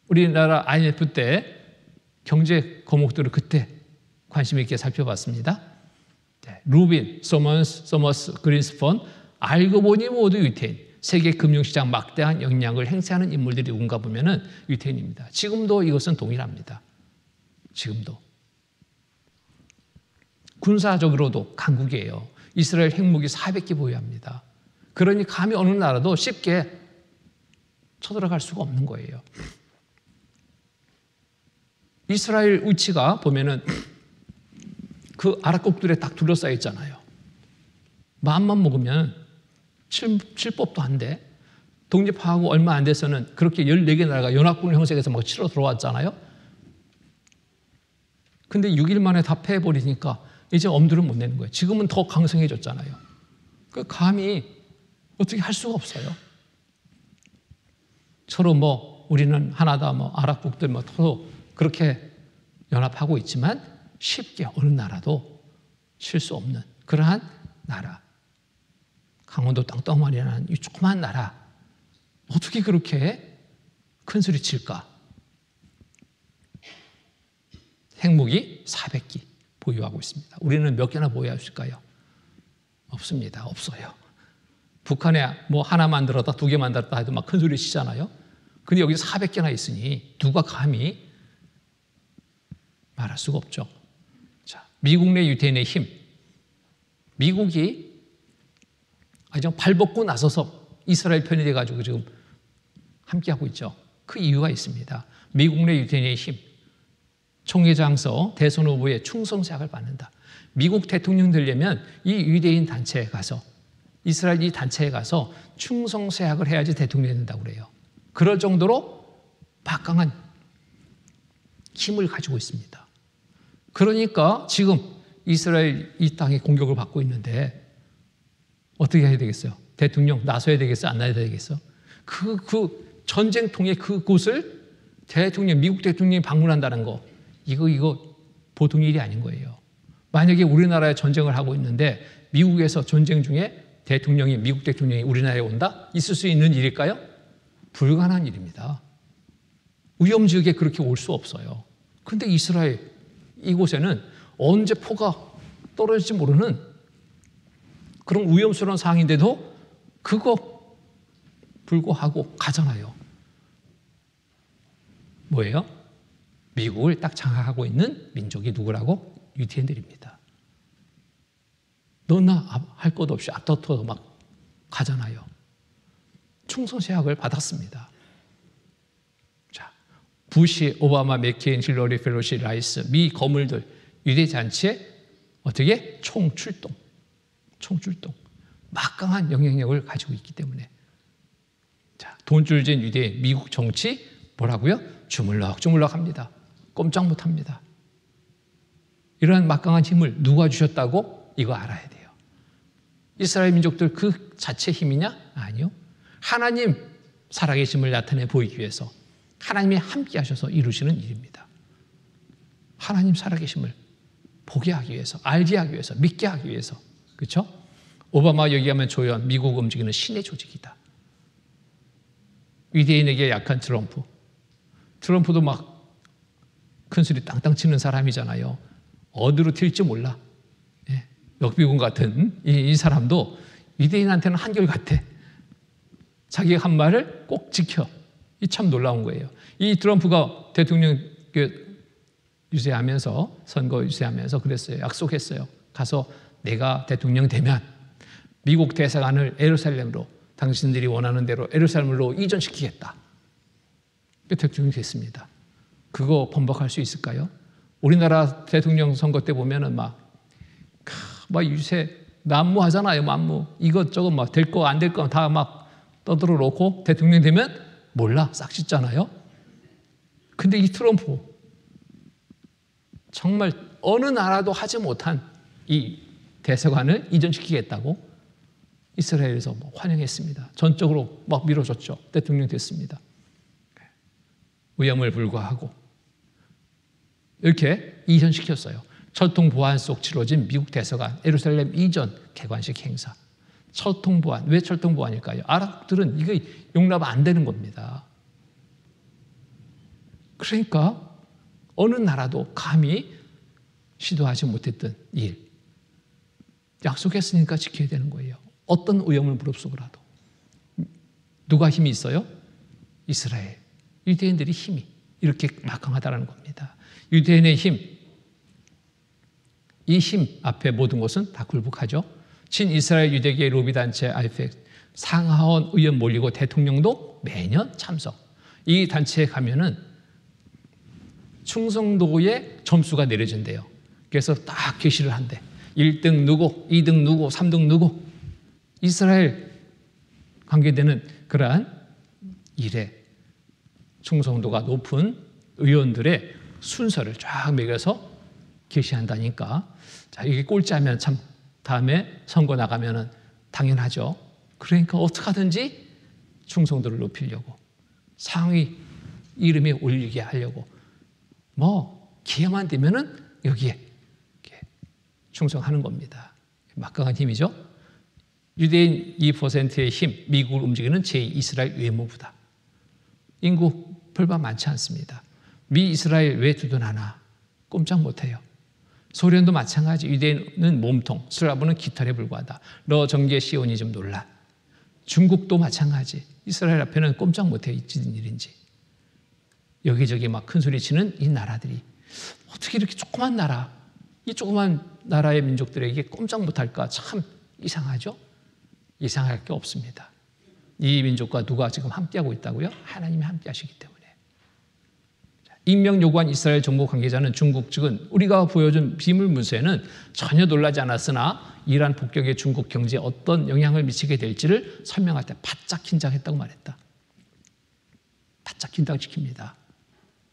우리나라 IMF 때 경제 거목들을 그때 관심 있게 살펴봤습니다. 루빈, 소머스, 그린스펀 알고 보니 모두 유태인. 세계 금융시장 막대한 영향을 행사하는 인물들이 누군가 보면은 유태인입니다. 지금도 이것은 동일합니다. 지금도. 군사적으로도 강국이에요. 이스라엘 핵무기 400개 보유합니다. 그러니 감히 어느 나라도 쉽게 쳐들어갈 수가 없는 거예요. 이스라엘 위치가 보면은 그 아랍국들에 딱 둘러싸여 있잖아요. 마음만 먹으면 칠법도 한데 독립하고 얼마 안 돼서는 그렇게 14개 나라가 연합군을 형성해서 막 치러 들어왔잖아요. 근데 6일 만에 다 패해버리니까 이제 엄두를 못 내는 거예요. 지금은 더 강성해졌잖아요. 그 감히 어떻게 할 수가 없어요. 서로 뭐 우리는 하나다, 뭐 아랍국들 뭐 서로 그렇게 연합하고 있지만 쉽게 어느 나라도 칠 수 없는 그러한 나라. 강원도 땅덩어리라는 이 조그만 나라. 어떻게 그렇게 큰 소리 칠까? 핵무기 400기 보유하고 있습니다. 우리는 몇 개나 보유할 수 있을까요? 없습니다. 없어요. 북한에 뭐 하나 만들었다, 2개 만들었다 해도 막 큰 소리 치잖아요. 근데 여기 400개나 있으니 누가 감히 말할 수가 없죠. 자, 미국 내 유대인의 힘. 미국이 아주 발벗고 나서서 이스라엘 편이 돼가지고 지금 함께하고 있죠. 그 이유가 있습니다. 미국 내 유대인의 힘. 총회장서 대선 후보의 충성세약을 받는다. 미국 대통령 되려면 이 유대인 단체에 가서 이스라엘 이 단체에 가서 충성세약을 해야지 대통령이 된다고 그래요. 그럴 정도로 막강한 힘을 가지고 있습니다. 그러니까 지금 이스라엘 이 땅에 공격을 받고 있는데 어떻게 해야 되겠어요? 대통령 나서야 되겠어? 안 나서야 되겠어? 그 전쟁통의 그곳을 미국 대통령이 방문한다는 거 이거 보통 일이 아닌 거예요. 만약에 우리나라에 전쟁을 하고 있는데 미국에서 전쟁 중에 미국 대통령이 우리나라에 온다? 있을 수 있는 일일까요? 불가능한 일입니다. 위험지역에 그렇게 올 수 없어요. 근데 이스라엘 이곳에는 언제 포가 떨어질지 모르는 그런 위험스러운 상황인데도 그거 불구하고 가잖아요. 뭐예요? 미국을 딱 장악하고 있는 민족이 누구라고? 유대인들입니다. 너나 할 것 없이 앞다퉈 막 가잖아요. 충성세약을 받았습니다. 자, 부시, 오바마, 맥케인, 힐러리, 펠로시, 라이스, 미 거물들 유대 잔치에 어떻게? 총출동. 막강한 영향력을 가지고 있기 때문에. 자, 돈줄 진 유대인, 미국 정치 뭐라고요? 주물럭 합니다. 꼼짝 못 합니다. 이러한 막강한 힘을 누가 주셨다고? 이거 알아야 돼요. 이스라엘 민족들 그 자체 힘이냐? 아니요. 하나님 살아계심을 나타내 보이기 위해서 하나님이 함께 하셔서 이루시는 일입니다. 하나님 살아계심을 보게 하기 위해서, 알게 하기 위해서, 믿게 하기 위해서. 그렇죠? 오바마 얘기하면 조연, 미국 움직이는 신의 조직이다. 유대인에게 약한 트럼프도 막 큰 소리 땅땅 치는 사람이잖아요. 어디로 튈지 몰라. 예. 역비군 같은 이 사람도 유대인한테는 한결같아. 자기가 한 말을 꼭 지켜. 이 참 놀라운 거예요. 이 트럼프가 대통령 유세하면서 선거 유세하면서 그랬어요. 약속했어요. 가서 내가 대통령 되면 미국 대사관을 예루살렘으로 당신들이 원하는 대로 예루살렘으로 이전시키겠다. 대통령이 됐습니다. 그거 번복할 수 있을까요? 우리나라 대통령 선거 때 보면은 막 유세 난무하잖아요. 만무 이것저것 막 될 거 안 될 거 다 막 떠들어 놓고 대통령 되면 몰라 싹 씻잖아요. 근데 이 트럼프 정말 어느 나라도 하지 못한 이 대사관을 이전시키겠다고 이스라엘에서 환영했습니다. 전적으로 막 밀어줬죠. 대통령 됐습니다. 위험을 불구하고 이렇게 이전시켰어요. 철통 보안 속 치러진 미국 대사관 예루살렘 이전 개관식 행사. 철통 보안. 왜 철통 보안일까요? 아랍들은 이거 용납 안 되는 겁니다. 그러니까 어느 나라도 감히 시도하지 못했던 일. 약속했으니까 지켜야 되는 거예요. 어떤 위험을 무릅쓰고라도. 누가 힘이 있어요? 이스라엘. 유대인들이 힘이 이렇게 막강하다는 겁니다. 유대인의 힘, 이 힘 앞에 모든 것은 다 굴복하죠. 친이스라엘 유대계의 로비단체 IPEC, 상하원 의원 몰리고 대통령도 매년 참석. 이 단체에 가면은 충성도의 점수가 내려진대요. 그래서 딱 게시를 한대. 1등 누구, 2등 누구, 3등 누구. 이스라엘 관계되는 그러한 일에 충성도가 높은 의원들의 순서를 쫙 매겨서 게시한다니까. 자, 이게 꼴찌하면 참 다음에 선거 나가면은 당연하죠. 그러니까 어떻게 하든지 충성도를 높이려고, 상위 이름에 올리게 하려고, 뭐 기회만 되면은 여기에 충성하는 겁니다. 막강한 힘이죠. 유대인 2%의 힘, 미국을 움직이는 제2이스라엘 외무부다. 인구 별반 많지 않습니다. 미 이스라엘 왜 두둔하나? 꼼짝 못해요. 소련도 마찬가지. 유대인은 몸통, 슬라브는 깃털에 불과하다. 러 정계 시오니즘 논란. 중국도 마찬가지. 이스라엘 앞에는 꼼짝 못해요. 어찌된 일인지. 여기저기 막 큰 소리 치는 이 나라들이 어떻게 이렇게 조그만 나라, 이 조그만 나라의 민족들에게 꼼짝 못할까? 참 이상하죠? 이상할 게 없습니다. 이 민족과 누가 지금 함께하고 있다고요? 하나님이 함께하시기 때문에. 임명 요구한 이스라엘 정부 관계자는 중국 측은 우리가 보여준 비밀 문서에는 전혀 놀라지 않았으나 이란 폭격에 중국 경제에 어떤 영향을 미치게 될지를 설명할 때 바짝 긴장했다고 말했다. 바짝 긴장시킵니다.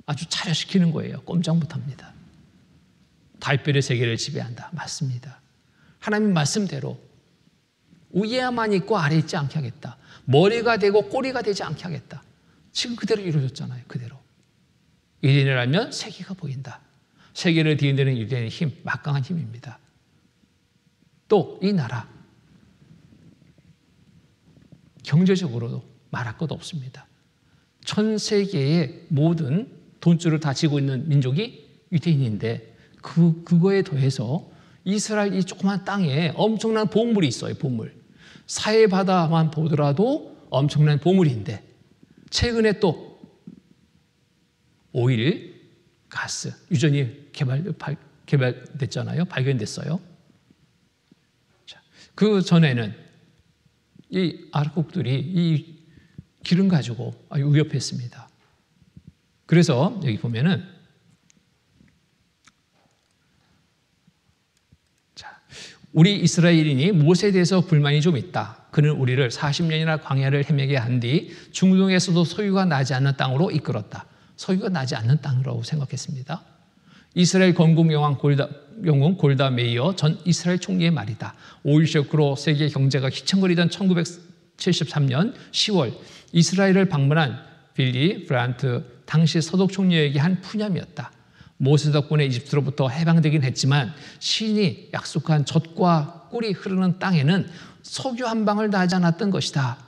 아주 차려시키는 거예요. 꼼짝 못합니다. 달별의 세계를 지배한다. 맞습니다. 하나님 말씀대로 위에만 있고 아래 있지 않게 하겠다. 머리가 되고 꼬리가 되지 않게 하겠다. 지금 그대로 이루어졌잖아요. 그대로. 유대인을 알면 세계가 보인다. 세계를 뒤흔드는 유대인의 힘, 막강한 힘입니다. 또 이 나라 경제적으로도 말할 것 없습니다. 전 세계의 모든 돈줄을 다 쥐고 있는 민족이 유대인인데 그거에 더해서 이스라엘 이 조그만 땅에 엄청난 보물이 있어요. 보물. 사해 바다만 보더라도 엄청난 보물인데 최근에 또 오일, 가스, 유전이 개발됐잖아요. 발견됐어요. 자, 그 전에는 이 아랍국들이 이 기름 가지고 아주 위협했습니다. 그래서 여기 보면은 우리 이스라엘인이 모세에 대해서 불만이 좀 있다. 그는 우리를 40년이나 광야를 헤매게 한 뒤 중동에서도 소유가 나지 않는 땅으로 이끌었다. 소유가 나지 않는 땅이라고 생각했습니다. 이스라엘 건국 영웅 골다 메이어 전 이스라엘 총리의 말이다. 오일 쇼크로 세계 경제가 휘청거리던 1973년 10월 이스라엘을 방문한 빌리 브란트 당시 서독 총리에게 한 푸념이었다. 모세 덕분에 이집트로부터 해방되긴 했지만 신이 약속한 젖과 꿀이 흐르는 땅에는 석유 한 방울 나지 않았던 것이다.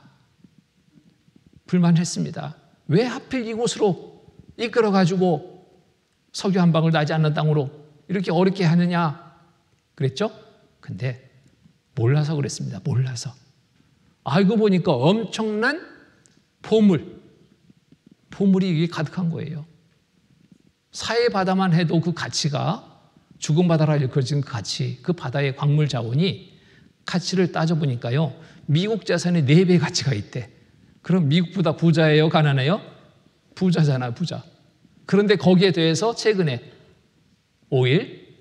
불만했습니다. 왜 하필 이곳으로 이끌어가지고 석유 한 방울 나지 않는 땅으로 이렇게 어렵게 하느냐 그랬죠? 근데 몰라서 그랬습니다. 몰라서. 알고 보니까 엄청난 보물이 이게 가득한 거예요. 사해 바다만 해도 그 가치가 죽은 바다라 일컬어진 가치, 그 바다의 광물 자원이 가치를 따져보니까요. 미국 자산의 4배 가치가 있대. 그럼 미국보다 부자예요? 가난해요? 부자잖아, 부자. 그런데 거기에 대해서 최근에 오일,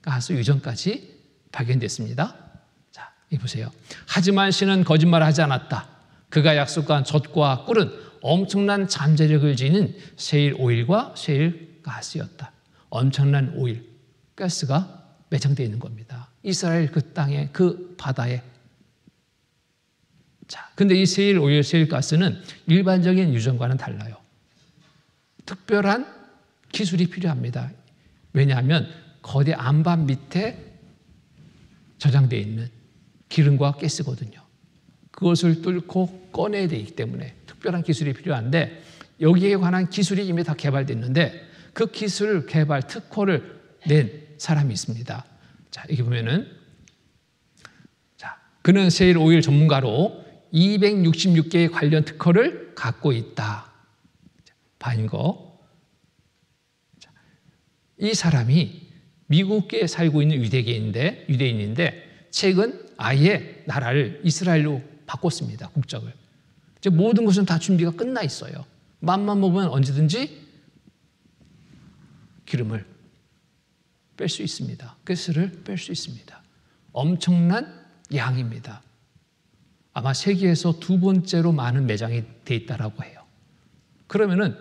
가스 유전까지 발견됐습니다. 자, 이 보세요. 하지만 신은 거짓말을 하지 않았다. 그가 약속한 젖과 꿀은 엄청난 잠재력을 지닌 세일 오일과 세일 가스였다. 엄청난 오일, 가스가 매장되어 있는 겁니다. 이스라엘 그 땅에, 그 바다에. 자, 근데 이 세일 오일, 세일 가스는 일반적인 유전과는 달라요. 특별한 기술이 필요합니다. 왜냐하면 거대 안반 밑에 저장되어 있는 기름과 가스거든요. 그것을 뚫고 꺼내야 되기 때문에 특별한 기술이 필요한데 여기에 관한 기술이 이미 다 개발됐는데 그 기술 개발 특허를 낸 사람이 있습니다. 자, 여기 보면은 자, 그는 세일 오일 전문가로 266개의 관련 특허를 갖고 있다. 봐인 거. 자, 이 사람이 미국에 살고 있는 유대인인데 최근 아예 나라를 이스라엘로 바꿨습니다. 국적을. 이제 모든 것은 다 준비가 끝나 있어요. 맘만 먹으면 언제든지 기름을 뺄 수 있습니다. 가스를 뺄 수 있습니다. 엄청난 양입니다. 아마 세계에서 두 번째로 많은 매장이 돼 있다라고 해요. 그러면은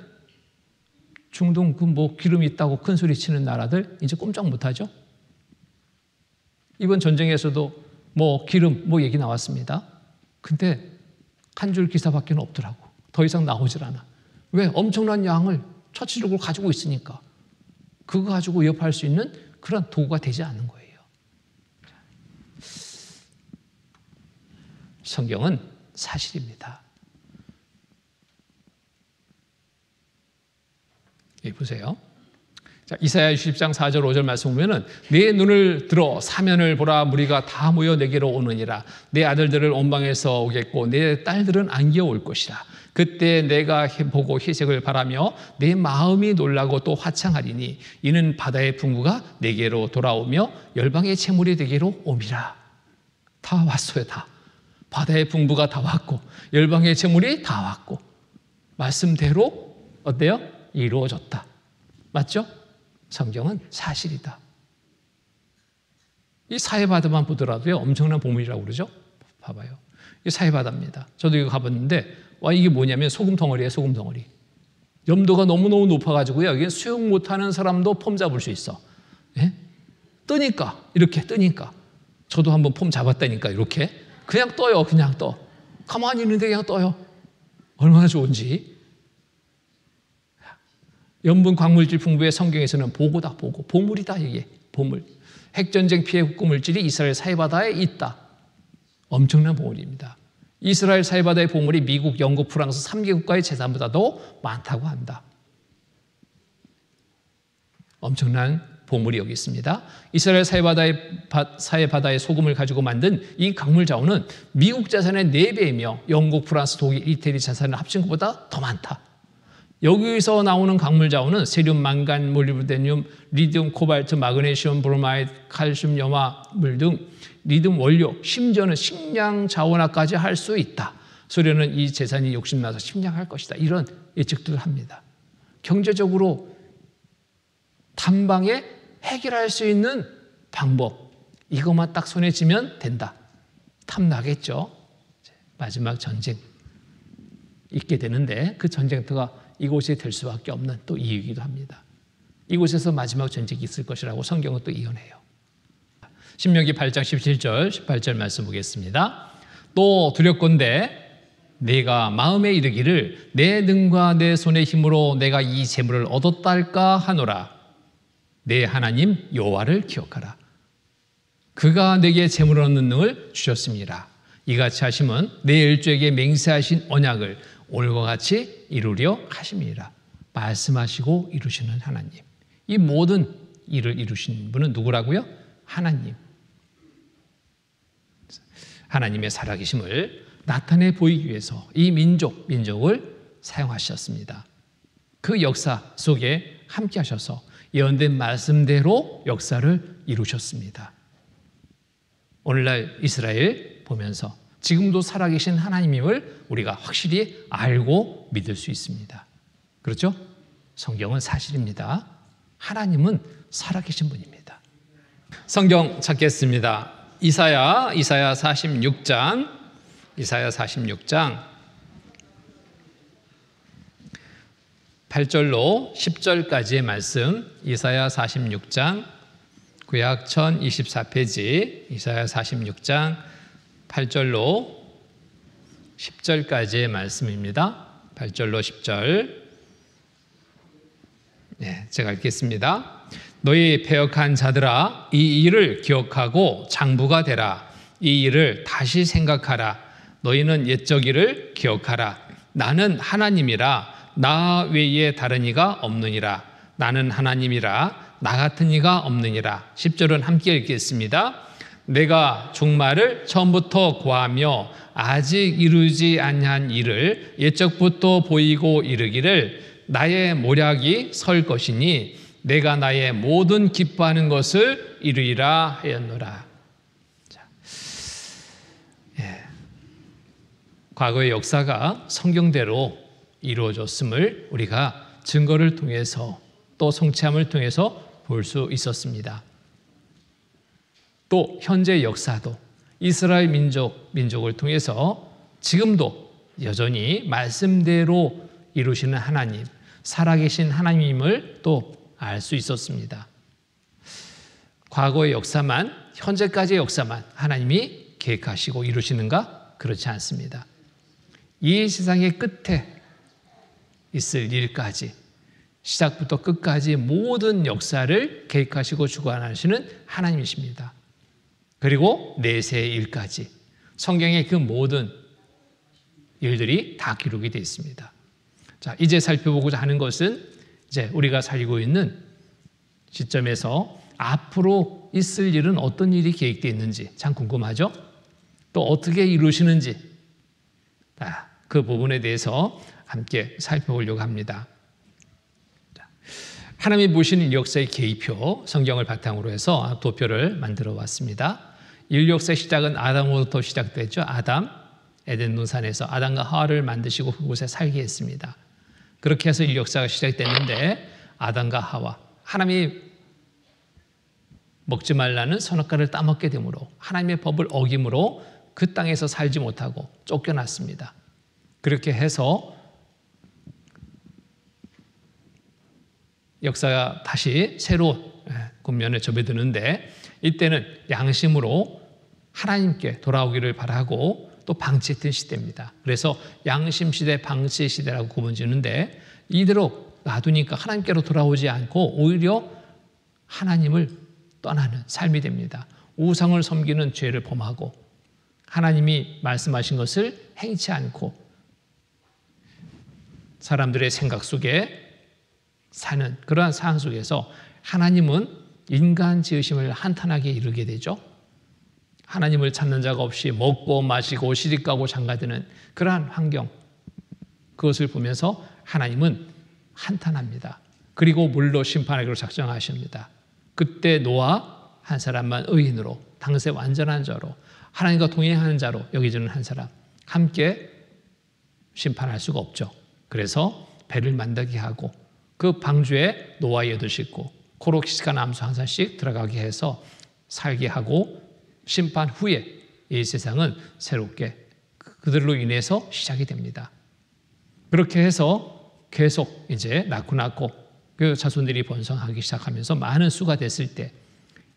중동 기름이 있다고 큰 소리 치는 나라들 이제 꼼짝 못하죠. 이번 전쟁에서도 기름 얘기 나왔습니다. 근데 한 줄 기사밖에 없더라고. 더 이상 나오질 않아. 왜? 엄청난 양을 처치력으로 가지고 있으니까. 그거 가지고 위협할 수 있는 그런 도구가 되지 않는 거예요. 성경은 사실입니다. 여기 보세요. 자, 이사야 60장 4절 5절 말씀 보면은 내 눈을 들어 사면을 보라 무리가 다 모여 내게로 오느니라. 내 아들들을 온방에서 오겠고 내 딸들은 안겨 올 것이라. 그때 내가 보고 희색을 바라며 내 마음이 놀라고 또 화창하리니 이는 바다의 풍부가 내게로 돌아오며 열방의 채물이 내게로 옴이라. 다 왔어요. 다. 바다의 풍부가 다 왔고 열방의 채물이 다 왔고 말씀대로 어때요? 이루어졌다. 맞죠? 성경은 사실이다. 이 사해바다만 보더라도요 엄청난 보물이라고 그러죠. 봐봐요. 이 사해바다입니다. 저도 이거 가봤는데 이게 뭐냐면 소금 덩어리예요. 소금 덩어리. 염도가 너무너무 높아가지고요 여기 수영 못하는 사람도 폼 잡을 수 있어. 예? 뜨니까 이렇게 뜨니까 저도 한번 폼 잡았다니까 이렇게 그냥 떠요. 그냥 떠. 가만히 있는데 그냥 떠요. 얼마나 좋은지. 염분 광물질 풍부의 성경에서는 보고다. 보고. 보물이다. 이게 보물. 핵전쟁 피해 국고물질이 이스라엘 사해바다에 있다. 엄청난 보물입니다. 이스라엘 사해바다의 보물이 미국, 영국, 프랑스 3개 국가의 재산보다도 많다고 한다. 엄청난 보물이 여기 있습니다. 이스라엘 사해바다의 소금을 가지고 만든 이 광물 자원은 미국 자산의 4배이며 영국, 프랑스, 독일, 이태리 자산을 합친 것보다 더 많다. 여기서 나오는 광물 자원은 세륨, 망간, 몰리브데늄, 리튬, 코발트, 마그네슘, 브로마이드, 칼슘, 염화물 등 리튬 원료, 심지어는 식량 자원화까지 할 수 있다. 소련은 이 재산이 욕심나서 침략할 것이다. 이런 예측들을 합니다. 경제적으로 단방에 해결할 수 있는 방법, 이것만 딱 손에 쥐면 된다. 탐나겠죠. 마지막 전쟁 있게 되는데 그 전쟁터가 이곳이 될 수밖에 없는 또 이유이기도 합니다. 이곳에서 마지막 전쟁이 있을 것이라고 성경은 또 예언해요. 신명기 8장 17절 18절 말씀 보겠습니다. 또 두렵건대 내가 마음에 이르기를 내 능과 내 손의 힘으로 내가 이 재물을 얻었다 할까 하노라. 내 하나님 여호와를 기억하라. 그가 내게 재물을 얻는 능을 주셨습니다. 이같이 하심은 내 일주에게 맹세하신 언약을 오늘과 같이 이루려 하심이라. 말씀하시고 이루시는 하나님. 이 모든 일을 이루신 분은 누구라고요? 하나님. 하나님의 살아계심을 나타내 보이기 위해서 이 민족을 사용하셨습니다. 그 역사 속에 함께 하셔서 예언된 말씀대로 역사를 이루셨습니다. 오늘날 이스라엘 보면서 지금도 살아계신 하나님임을 우리가 확실히 알고 믿을 수 있습니다. 그렇죠? 성경은 사실입니다. 하나님은 살아계신 분입니다. 성경 찾겠습니다. 이사야 46장 8절로 10절까지의 말씀. 이사야 46장 구약 1024페이지 이사야 46장 8절로 10절까지의 말씀입니다. 8절로 10절. 네, 제가 읽겠습니다. 너희 패역한 자들아, 이 일을 기억하고 장부가 되라. 이 일을 다시 생각하라. 너희는 옛적 일을 기억하라. 나는 하나님이라. 나 외에 다른 이가 없느니라. 나는 하나님이라. 나 같은 이가 없느니라. 10절은 함께 읽겠습니다. 내가 종말을 처음부터 고하며 아직 이루지 아니한 일을 옛적부터 보이고 이르기를 나의 모략이 설 것이니 내가 나의 모든 기뻐하는 것을 이루리라 하였노라. 자, 예. 과거의 역사가 성경대로 이루어졌음을 우리가 증거를 통해서 또 성취함을 통해서 볼 수 있었습니다. 또 현재 역사도 이스라엘 민족을 통해서 지금도 여전히 말씀대로 이루시는 하나님, 살아계신 하나님임을 또 알 수 있었습니다. 과거의 역사만, 현재까지의 역사만 하나님이 계획하시고 이루시는가? 그렇지 않습니다. 이 세상의 끝에 있을 일까지, 시작부터 끝까지 모든 역사를 계획하시고 주관하시는 하나님이십니다. 그리고 내세의 일까지, 성경의 그 모든 일들이 다 기록이 되어 있습니다. 자, 이제 살펴보고자 하는 것은 이제 우리가 살고 있는 시점에서 앞으로 있을 일은 어떤 일이 계획되어 있는지 참 궁금하죠? 또 어떻게 이루시는지 그 부분에 대해서 함께 살펴보려고 합니다. 하나님이 보시는 역사의 계기표, 성경을 바탕으로 해서 도표를 만들어 왔습니다. 인류 역사의 시작은 아담으로부터 시작됐죠. 아담, 에덴 동산에서 아담과 하와를 만드시고 그곳에 살게 했습니다. 그렇게 해서 인류 역사가 시작됐는데 아담과 하와, 하나님이 먹지 말라는 선악과를 따먹게 되므로 하나님의 법을 어김으로 그 땅에서 살지 못하고 쫓겨났습니다. 그렇게 해서 역사가 다시 새로운 국면에 접어드는데 이때는 양심으로 하나님께 돌아오기를 바라고 또 방치했던 시대입니다. 그래서 양심시대, 방치시대라고 구분지는데 이대로 놔두니까 하나님께로 돌아오지 않고 오히려 하나님을 떠나는 삶이 됩니다. 우상을 섬기는 죄를 범하고 하나님이 말씀하신 것을 행치 않고 사람들의 생각 속에 사는 그러한 상황 속에서 하나님은 인간 지으심을 한탄하게 이르게 되죠. 하나님을 찾는 자가 없이 먹고 마시고 시집가고 장가드는 그러한 환경, 그것을 보면서 하나님은 한탄합니다. 그리고 물로 심판하기로 작정하십니다. 그때 노아 한 사람만 의인으로, 당세 완전한 자로, 하나님과 동행하는 자로 여겨지는 한 사람, 함께 심판할 수가 없죠. 그래서 배를 만들게 하고 그 방주에 노아 8식구, 코록시간 암수 한 사람씩 들어가게 해서 살게 하고 심판 후에 이 세상은 새롭게 그들로 인해서 시작이 됩니다. 그렇게 해서 계속 이제 낳고 그 자손들이 번성하기 시작하면서 많은 수가 됐을 때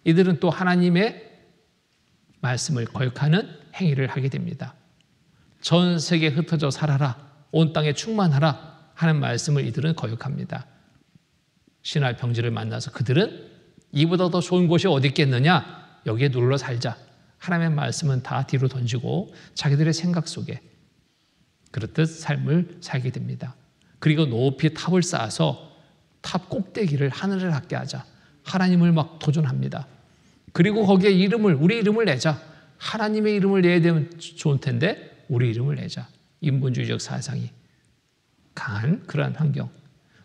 이들은 또 하나님의 말씀을 거역하는 행위를 하게 됩니다. 전 세계에 흩어져 살아라, 온 땅에 충만하라 하는 말씀을 이들은 거역합니다. 신할 병지를 만나서 그들은 이보다 더 좋은 곳이 어디 있겠느냐, 여기에 눌러 살자. 하나님의 말씀은 다 뒤로 던지고 자기들의 생각 속에 그렇듯 삶을 살게 됩니다. 그리고 높이 탑을 쌓아서 탑 꼭대기를 하늘을 닿게 하자. 하나님을 막 도전합니다. 그리고 거기에 우리 이름을 내자. 하나님의 이름을 내야 되면 좋을 텐데 우리 이름을 내자. 인본주의적 사상이 강한 그러한 환경,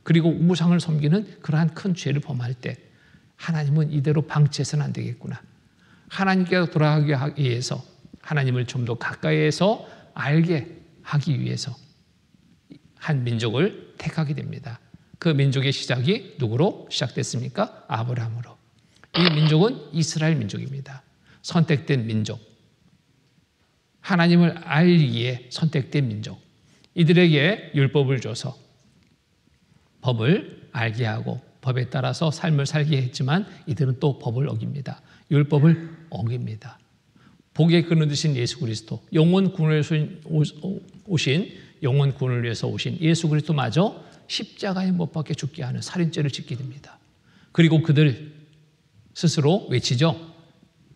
그리고 우상을 섬기는 그러한 큰 죄를 범할 때 하나님은 이대로 방치해서는 안 되겠구나. 하나님께 돌아가기 위해서 하나님을 좀 더 가까이에서 알게 하기 위해서 한 민족을 택하게 됩니다. 그 민족의 시작이 누구로 시작됐습니까? 아브라함으로. 이 민족은 이스라엘 민족입니다. 선택된 민족. 하나님을 알기에 선택된 민족. 이들에게 율법을 줘서 법을 알게 하고 법에 따라서 삶을 살게 했지만 이들은 또 법을 어깁니다. 율법을 어깁니다. 복의 근원 되신 예수 그리스도, 영원 구원을 오신, 영원 구원을 위해서 오신 예수 그리스도마저 십자가에 못 박혀 죽게 하는 살인죄를 짓게 됩니다. 그리고 그들 스스로 외치죠.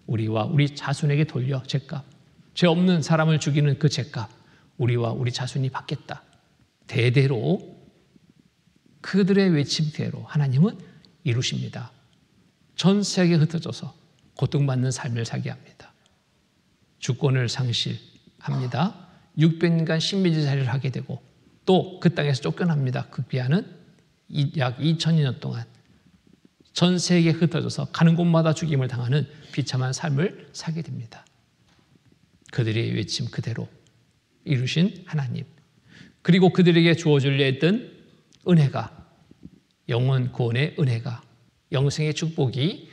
우리와 우리 자손에게 돌려 죄값. 죄 없는 사람을 죽이는 그 죄값 우리와 우리 자손이 받겠다. 대대로 그들의 외침대로 하나님은 이루십니다. 전 세계에 흩어져서 고통받는 삶을 살게 합니다. 주권을 상실합니다. 600년간 식민지살이를 하게 되고 또 그 땅에서 쫓겨납니다. 극비하는 약 2000년 동안 전 세계에 흩어져서 가는 곳마다 죽임을 당하는 비참한 삶을 살게 됩니다. 그들의 외침 그대로 이루신 하나님, 그리고 그들에게 주어주려 했던 은혜가, 영원 구원의 은혜가, 영생의 축복이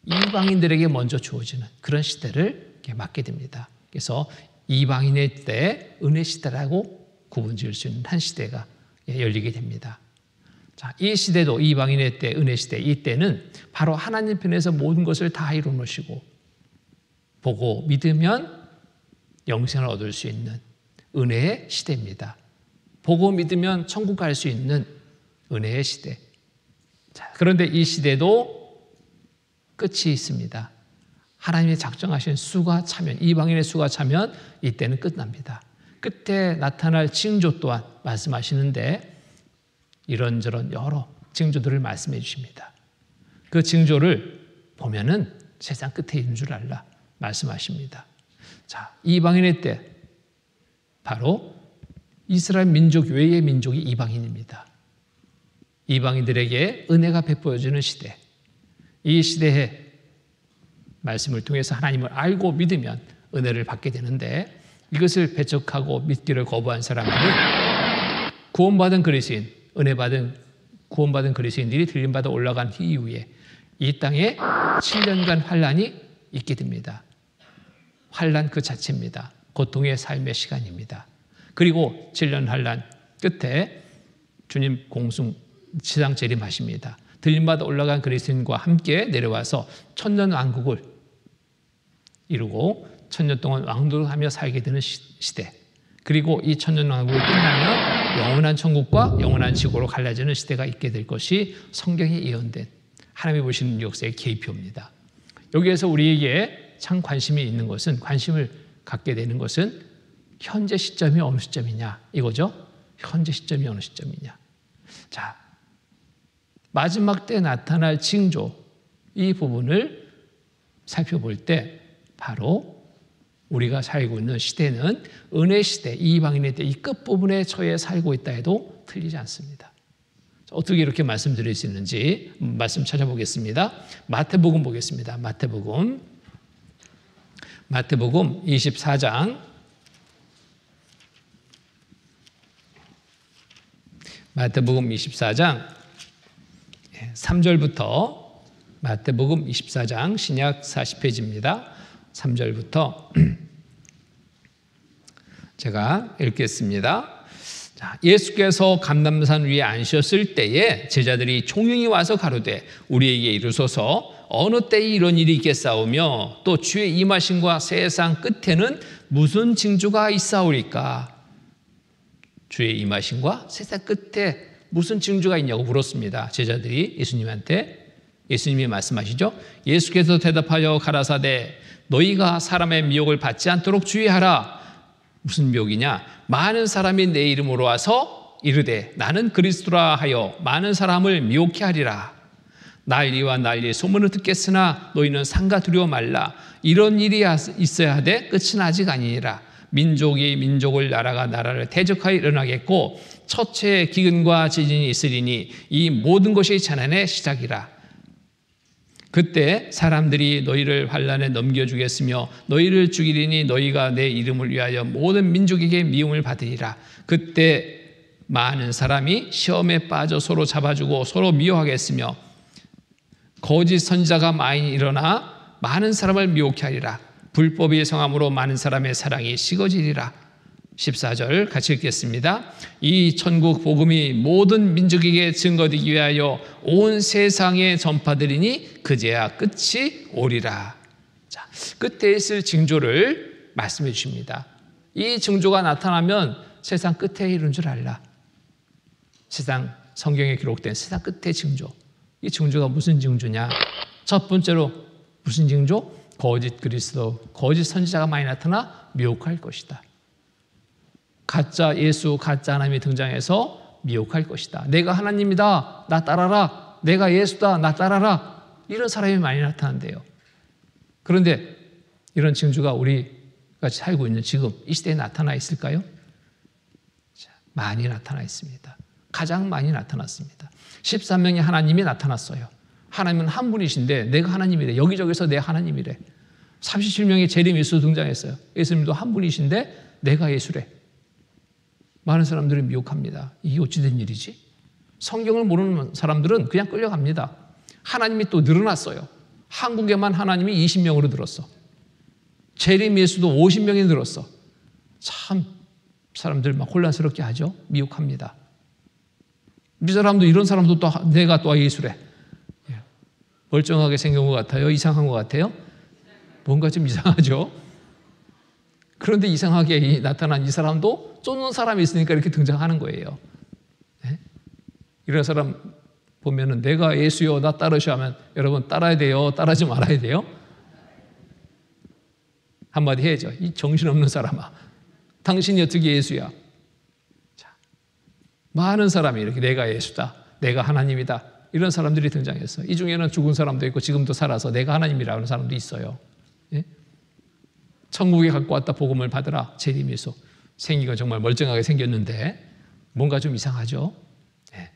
이방인들에게 먼저 주어지는 그런 시대를 맞게 됩니다. 그래서 이방인의 때 은혜 시대라고 구분 지을 수 있는 한 시대가 열리게 됩니다. 자, 이 시대도 이방인의 때, 은혜 시대, 이 때는 바로 하나님 편에서 모든 것을 다 이루어 놓으시고 보고 믿으면 영생을 얻을 수 있는 은혜의 시대입니다. 보고 믿으면 천국 갈 수 있는 은혜의 시대. 자, 그런데 이 시대도 끝이 있습니다. 하나님이 작정하신 수가 차면, 이방인의 수가 차면 이때는 끝납니다. 끝에 나타날 징조 또한 말씀하시는데 이런저런 여러 징조들을 말씀해 주십니다. 그 징조를 보면은 세상 끝에 있는 줄 알라 말씀하십니다. 자, 이방인의 때 바로 이스라엘 민족 외의 민족이 이방인입니다. 이방인들에게 은혜가 베풀어지는 시대, 이 시대의 말씀을 통해서 하나님을 알고 믿으면 은혜를 받게 되는데, 이것을 배척하고 믿기를 거부한 사람들은 구원받은 그리스도인, 은혜받은 구원받은 그리스도인들이 들림받아 올라간 이후에 이 땅에 7년간 환란이 있게 됩니다. 환란 그 자체입니다. 고통의 삶의 시간입니다. 그리고 7년 환란 끝에 주님 공숭 지상 재림하십니다. 들림받아 올라간 그리스도인과 함께 내려와서 천년 왕국을 이루고 천년 동안 왕도하며 살게 되는 시대, 그리고 이 천년 왕국이 끝나면 영원한 천국과 영원한 지구로 갈라지는 시대가 있게 될 것이 성경에 예언된 하나님이 보시는 역사의 계표입니다. 여기에서 우리에게 참 관심이 있는 것은, 관심을 갖게 되는 것은 현재 시점이 어느 시점이냐 이거죠. 현재 시점이 어느 시점이냐. 자, 마지막 때 나타날 징조, 이 부분을 살펴볼 때 바로 우리가 살고 있는 시대는 은혜 시대, 이방인의 때 이 끝부분에 처해 살고 있다 해도 틀리지 않습니다. 어떻게 이렇게 말씀드릴 수 있는지 말씀 찾아보겠습니다. 마태복음 보겠습니다. 마태복음 24장 마태복음 24장 3절부터, 마태복음 24장 신약 40페이지입니다. 3절부터 제가 읽겠습니다. 자, 예수께서 감람산 위에 앉으셨을 때에 제자들이 총영이 와서 가로되 우리에게 이르소서 어느 때에 이런 일이 있겠사오며 또 주의 임하심과 세상 끝에는 무슨 징조가 있사오리까? 주의 임하심과 세상 끝에 무슨 징조가 있냐고 물었습니다. 제자들이 예수님한테. 예수님이 말씀하시죠. 예수께서 대답하여 가라사대 너희가 사람의 미혹을 받지 않도록 주의하라. 무슨 미혹이냐? 많은 사람이 내 이름으로 와서 이르되 나는 그리스도라 하여 많은 사람을 미혹해 하리라. 난리와 난리의 소문을 듣겠으나 너희는 상가 두려워 말라. 이런 일이 있어야 하되 끝은 아직 아니니라. 민족이 민족을, 나라가 나라를 대적하여 일어나겠고 첫째 기근과 지진이 있으리니 이 모든 것이 재난의 시작이라. 그때 사람들이 너희를 환난에 넘겨주겠으며 너희를 죽이리니 너희가 내 이름을 위하여 모든 민족에게 미움을 받으리라. 그때 많은 사람이 시험에 빠져 서로 잡아주고 서로 미워하겠으며 거짓 선지자가 많이 일어나 많은 사람을 미혹해 하리라. 불법이 성함으로 많은 사람의 사랑이 식어지리라. 14절 같이 읽겠습니다. 이 천국 복음이 모든 민족에게 증거되기 위하여 온 세상에 전파되리니 그제야 끝이 오리라. 자, 끝에 있을 징조를 말씀해 주십니다. 이 징조가 나타나면 세상 끝에 이른 줄 알라. 세상 성경에 기록된 세상 끝의 징조. 이 징조가 무슨 징조냐? 첫 번째로 무슨 징조? 거짓 그리스도, 거짓 선지자가 많이 나타나 미혹할 것이다. 가짜 예수, 가짜 하나님이 등장해서 미혹할 것이다. 내가 하나님이다, 나 따라라. 내가 예수다, 나 따라라. 이런 사람이 많이 나타난대요. 그런데 이런 징조가 우리가 살고 있는 지금 이 시대에 나타나 있을까요? 많이 나타나 있습니다. 가장 많이 나타났습니다. 13명의 하나님이 나타났어요. 하나님은 한 분이신데 내가 하나님이래. 여기저기서 내 하나님이래. 37명의 재림 예수 등장했어요. 예수님도 한 분이신데 내가 예수래. 많은 사람들이 미혹합니다. 이게 어찌된 일이지? 성경을 모르는 사람들은 그냥 끌려갑니다. 하나님이 또 늘어났어요. 한국에만 하나님이 20명으로 늘었어. 재림 예수도 50명이 늘었어. 참 사람들 막 혼란스럽게 하죠. 미혹합니다. 이 사람도 이런 사람도 또 내가 또 예수래. 멀쩡하게 생긴 것 같아요? 이상한 것 같아요? 뭔가 좀 이상하죠? 그런데 이상하게 나타난 이 사람도 쫓는 사람이 있으니까 이렇게 등장하는 거예요. 네? 이런 사람 보면은 내가 예수요, 나 따르셔 하면 여러분 따라야 돼요? 따라하지 말아야 돼요? 한마디 해야죠. 이 정신없는 사람아. 당신이 어떻게 예수야? 자, 많은 사람이 이렇게 내가 예수다. 내가 하나님이다. 이런 사람들이 등장했어요. 이 중에는 죽은 사람도 있고 지금도 살아서 내가 하나님이라는 사람도 있어요. 예? 천국에 갖고 왔다 복음을 받으라. 재림 예수. 생긴 건 정말 멀쩡하게 생겼는데 뭔가 좀 이상하죠. 예.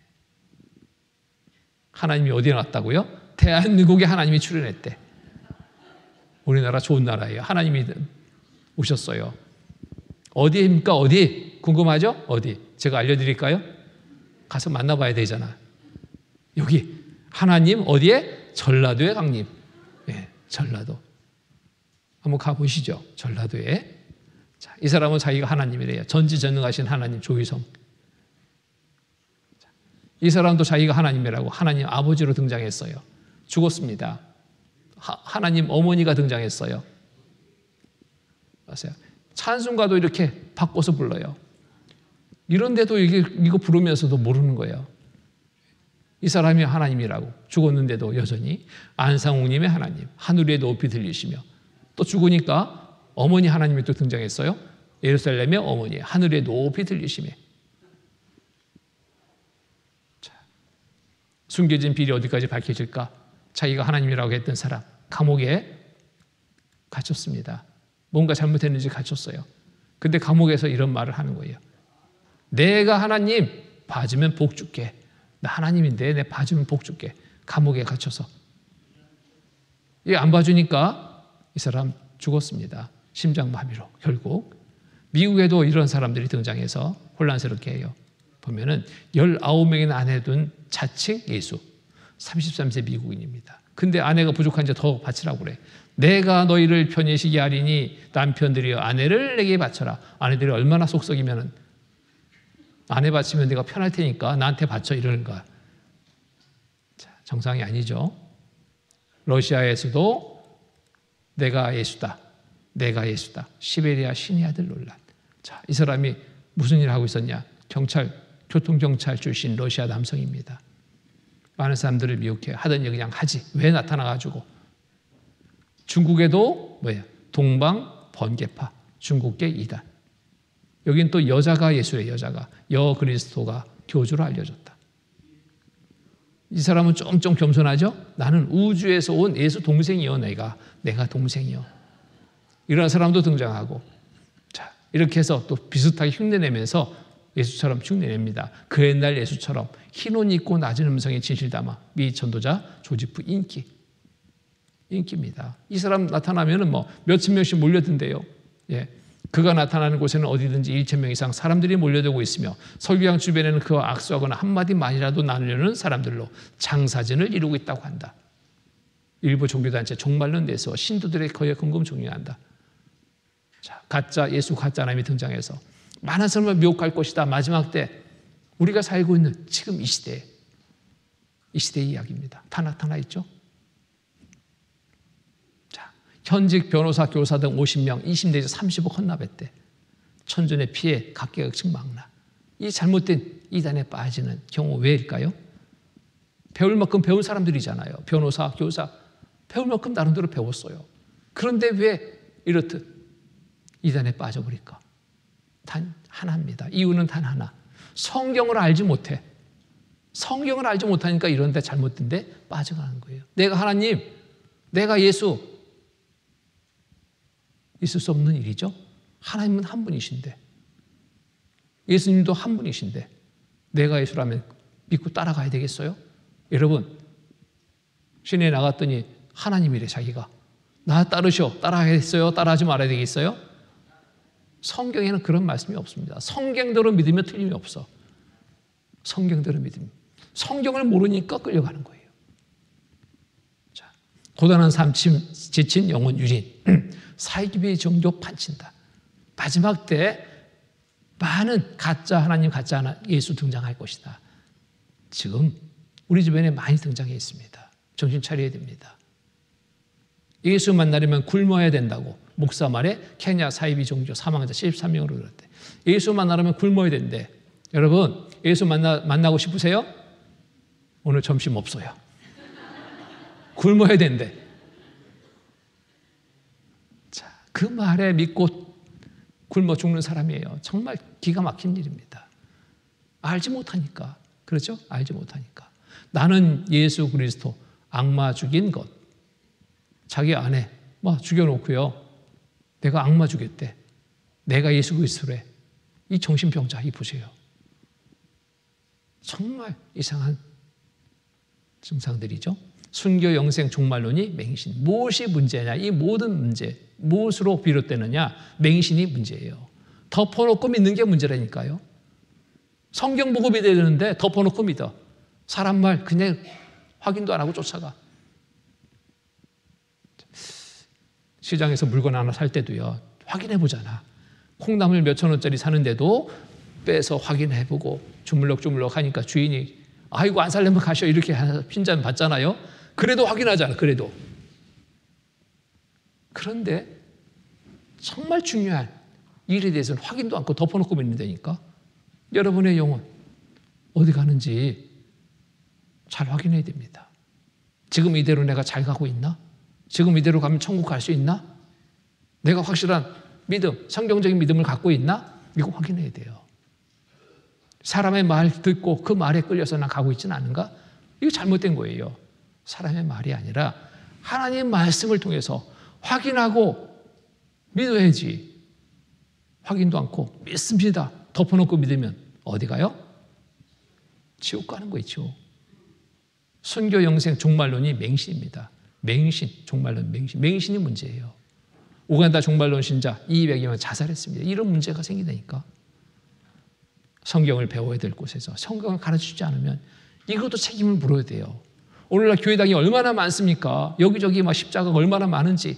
하나님이 어디에 왔다고요? 대한민국에 하나님이 출연했대. 우리나라 좋은 나라예요. 하나님이 오셨어요. 어디입니까? 어디? 궁금하죠? 어디? 제가 알려드릴까요? 가서 만나봐야 되잖아. 여기 하나님 어디에? 전라도에 강림. 예, 전라도. 한번 가보시죠. 전라도에. 자, 이 사람은 자기가 하나님이래요. 전지전능하신 하나님 조희성. 자, 이 사람도 자기가 하나님이라고 하나님 아버지로 등장했어요. 죽었습니다. 하나님 어머니가 등장했어요. 맞아요. 찬송가도 이렇게 바꿔서 불러요. 이런데도 이거 부르면서도 모르는 거예요. 이 사람이 하나님이라고 죽었는데도 여전히 안상욱님의 하나님 하늘에 높이 들리시며 또 죽으니까 어머니 하나님이 또 등장했어요. 예루살렘의 어머니 하늘에 높이 들리시며 자, 숨겨진 비리 어디까지 밝혀질까? 자기가 하나님이라고 했던 사람 감옥에 갇혔습니다. 뭔가 잘못했는지 갇혔어요. 근데 감옥에서 이런 말을 하는 거예요. 내가 하나님 봐주면 복 줄게. 나 하나님인데 내 봐주면 복 줄게. 감옥에 갇혀서. 이게 안 봐주니까 이 사람 죽었습니다. 심장마비로 결국. 미국에도 이런 사람들이 등장해서 혼란스럽게 해요. 보면은 19명의 아내 둔 자칭 예수. 33세 미국인입니다. 근데 아내가 부족한 자 더 바치라고 그래. 내가 너희를 편히시게 하리니 남편들이여 아내를 내게 바쳐라. 아내들이 얼마나 속썩이면은 아내 바치면 내가 편할 테니까 나한테 바쳐 이러는 거야. 자, 정상이 아니죠. 러시아에서도 내가 예수다. 내가 예수다. 시베리아 신의 아들 논란. 자, 이 사람이 무슨 일을 하고 있었냐? 교통경찰 출신 러시아 남성입니다. 많은 사람들을 미혹해 하던 일 그냥 하지. 왜 나타나가지고. 중국에도 뭐야? 동방 번개파. 중국계 이단. 여긴 또 여자가 예수의 여자가 여그리스도가 교주로 알려졌다. 이 사람은 좀 겸손하죠? 나는 우주에서 온 예수 동생이요. 내가 동생이요. 이런 사람도 등장하고 자 이렇게 해서 또 비슷하게 흉내내면서 예수처럼 흉내냅니다. 그 옛날 예수처럼 흰 옷 입고 낮은 음성에 진실 담아 미 전도자 조지프 인기입니다. 이 사람 나타나면은 뭐 몇천 명씩 몰려든대요. 예. 그가 나타나는 곳에는 어디든지 1,000명 이상 사람들이 몰려들고 있으며 설교장 주변에는 그와 악수하거나 한마디만이라도 나누려는 사람들로 장사진을 이루고 있다고 한다. 일부 종교단체 종말론 내서 신도들의 거에 금금 종료한다. 자, 가짜 예수 가짜 하나님이 등장해서 많은 사람을 미혹할 것이다. 마지막 때 우리가 살고 있는 지금 이 시대의 이야기입니다. 다 나타나 있죠. 현직 변호사, 교사 등 50명, 20대에서 30억 헌납했대. 천존의 피해 각계각층 망라. 이 잘못된 이단에 빠지는 경우 왜일까요? 배울 만큼 배운 사람들이잖아요. 변호사, 교사. 배울 만큼 나름대로 배웠어요. 그런데 왜 이렇듯 이단에 빠져버릴까? 단 하나입니다. 이유는 단 하나. 성경을 알지 못해. 성경을 알지 못하니까 이런 데 잘못된 데 빠져가는 거예요. 내가 하나님, 내가 예수. 있을 수 없는 일이죠. 하나님은 한 분이신데 예수님도 한 분이신데 내가 예수라면 믿고 따라가야 되겠어요? 여러분 시내에 나갔더니 하나님이래 자기가. 나 따르셔. 따라가겠어요? 따라하지 말아야 되겠어요? 성경에는 그런 말씀이 없습니다. 성경대로 믿으면 틀림이 없어. 성경대로 믿으면. 성경을 모르니까 끌려가는 거예요. 자, 고단한 삶 지친 영혼 유린, 사이기비의 정조 판친다. 마지막 때 많은 가짜 하나님, 가짜 예수 등장할 것이다. 지금 우리 주변에 많이 등장해 있습니다. 정신 차려야 됩니다. 예수 만나려면 굶어야 된다고 목사 말에 케냐 사이비 종교 사망자 73명으로 그랬대. 예수 만나려면 굶어야 된대. 여러분, 예수 만나고 싶으세요? 오늘 점심 없어요. 굶어야 된대. 자, 그 말에 믿고 굶어 죽는 사람이에요. 정말 기가 막힌 일입니다. 알지 못하니까. 그렇죠? 알지 못하니까. 나는 예수 그리스도 악마 죽인 것. 자기 아내 막 죽여놓고요. 내가 악마 죽였대. 내가 예수 그리스도래. 이 정신병자 이 보세요. 정말 이상한 증상들이죠. 순교 영생 종말론이 맹신. 무엇이 문제냐? 이 모든 문제 무엇으로 비롯되느냐? 맹신이 문제예요. 덮어놓고 믿는 게 문제라니까요. 성경 보고 믿어야 되는데 덮어놓고 믿어. 사람 말 그냥 확인도 안 하고 쫓아가. 시장에서 물건 하나 살 때도요. 확인해 보잖아. 콩나물 몇천 원짜리 사는데도 빼서 확인해 보고 주물럭주물럭 하니까 주인이 아이고 안 살려면 가셔 이렇게 핀잔 받잖아요. 그래도 확인하잖아. 그래도. 그런데 정말 중요한 일에 대해서는 확인도 않고 덮어놓고 믿는다니까. 여러분의 영혼 어디 가는지 잘 확인해야 됩니다. 지금 이대로 내가 잘 가고 있나? 지금 이대로 가면 천국 갈 수 있나? 내가 확실한 믿음, 성경적인 믿음을 갖고 있나? 이거 확인해야 돼요. 사람의 말 듣고 그 말에 끌려서 난 가고 있지는 않은가? 이거 잘못된 거예요. 사람의 말이 아니라 하나님의 말씀을 통해서 확인하고 믿어야지. 확인도 않고 믿습니다. 덮어놓고 믿으면 어디 가요? 지옥 가는 거 있죠. 순교 영생 종말론이 맹신입니다. 맹신, 종말론 맹신. 맹신이 문제예요. 우간다 종말론 신자 200여명 자살했습니다. 이런 문제가 생기다니까. 성경을 배워야 될 곳에서 성경을 가르치지 않으면 이것도 책임을 물어야 돼요. 오늘날 교회당이 얼마나 많습니까? 여기저기 막 십자가가 얼마나 많은지.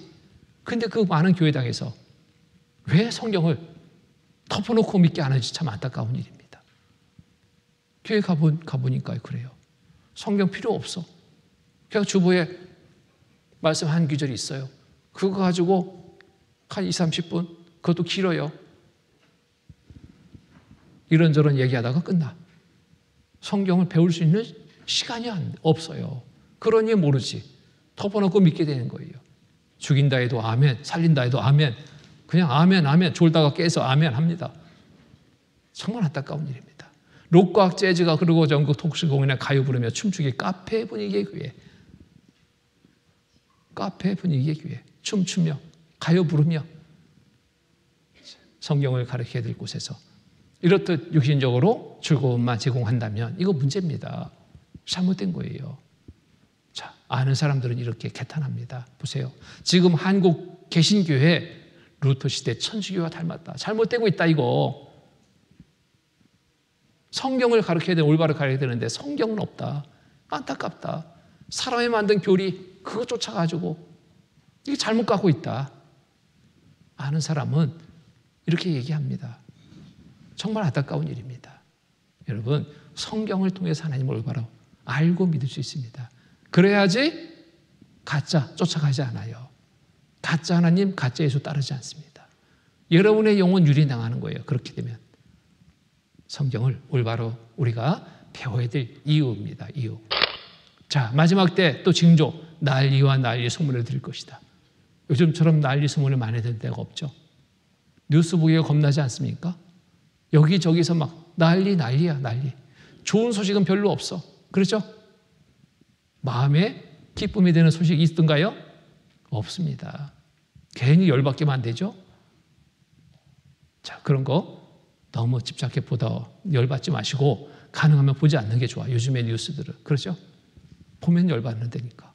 근데 그 많은 교회당에서 왜 성경을 덮어놓고 믿게 안 하는지 참 안타까운 일입니다. 교회 가보니까 그래요. 성경 필요 없어. 그냥 주보에 말씀 한 구절이 있어요. 그거 가지고 한 20, 30분 그것도 길어요. 이런저런 얘기하다가 끝나. 성경을 배울 수 있는 시간이 없어요. 그러니 모르지. 덮어놓고 믿게 되는 거예요. 죽인다 해도 아멘, 살린다 해도 아멘, 그냥 아멘, 아멘, 졸다가 깨서 아멘 합니다. 정말 안타까운 일입니다. 록과 재즈가 그리고 전국 톡스 공연에 가요 부르며 춤추기 카페 분위기의 교회. 카페 분위기의 교회. 춤추며 가요 부르며 성경을 가르쳐야 될 곳에서 이렇듯 육신적으로 즐거움만 제공한다면 이거 문제입니다. 잘못된 거예요. 자, 아는 사람들은 이렇게 개탄합니다. 보세요. 지금 한국 개신교회 루터 시대 천주교와 닮았다. 잘못되고 있다 이거. 성경을 가르쳐야 돼, 올바로 가르쳐야 되는데 성경은 없다. 안타깝다. 사람이 만든 교리 그거 쫓아가지고 이게 잘못 가고 있다. 아는 사람은 이렇게 얘기합니다. 정말 안타까운 일입니다. 여러분, 성경을 통해서 하나님을 올바로 알고 믿을 수 있습니다. 그래야지 가짜 쫓아가지 않아요. 가짜 하나님, 가짜 예수 따르지 않습니다. 여러분의 영혼 유린당하는 거예요. 그렇게 되면. 성경을 올바로 우리가 배워야 될 이유입니다. 이유. 자, 마지막 때 또 징조, 난리와 난리 소문을 들을 것이다. 요즘처럼 난리 소문을 많이 듣는 데가 없죠. 뉴스 보기가 겁나지 않습니까? 여기저기서 막 난리야, 난리. 좋은 소식은 별로 없어. 그렇죠? 마음에 기쁨이 되는 소식이 있던가요? 없습니다. 괜히 열받게만 안 되죠? 자, 그런 거 너무 집착해 보다 열받지 마시고 가능하면 보지 않는 게 좋아. 요즘의 뉴스들은. 그렇죠? 보면 열받는 데니까.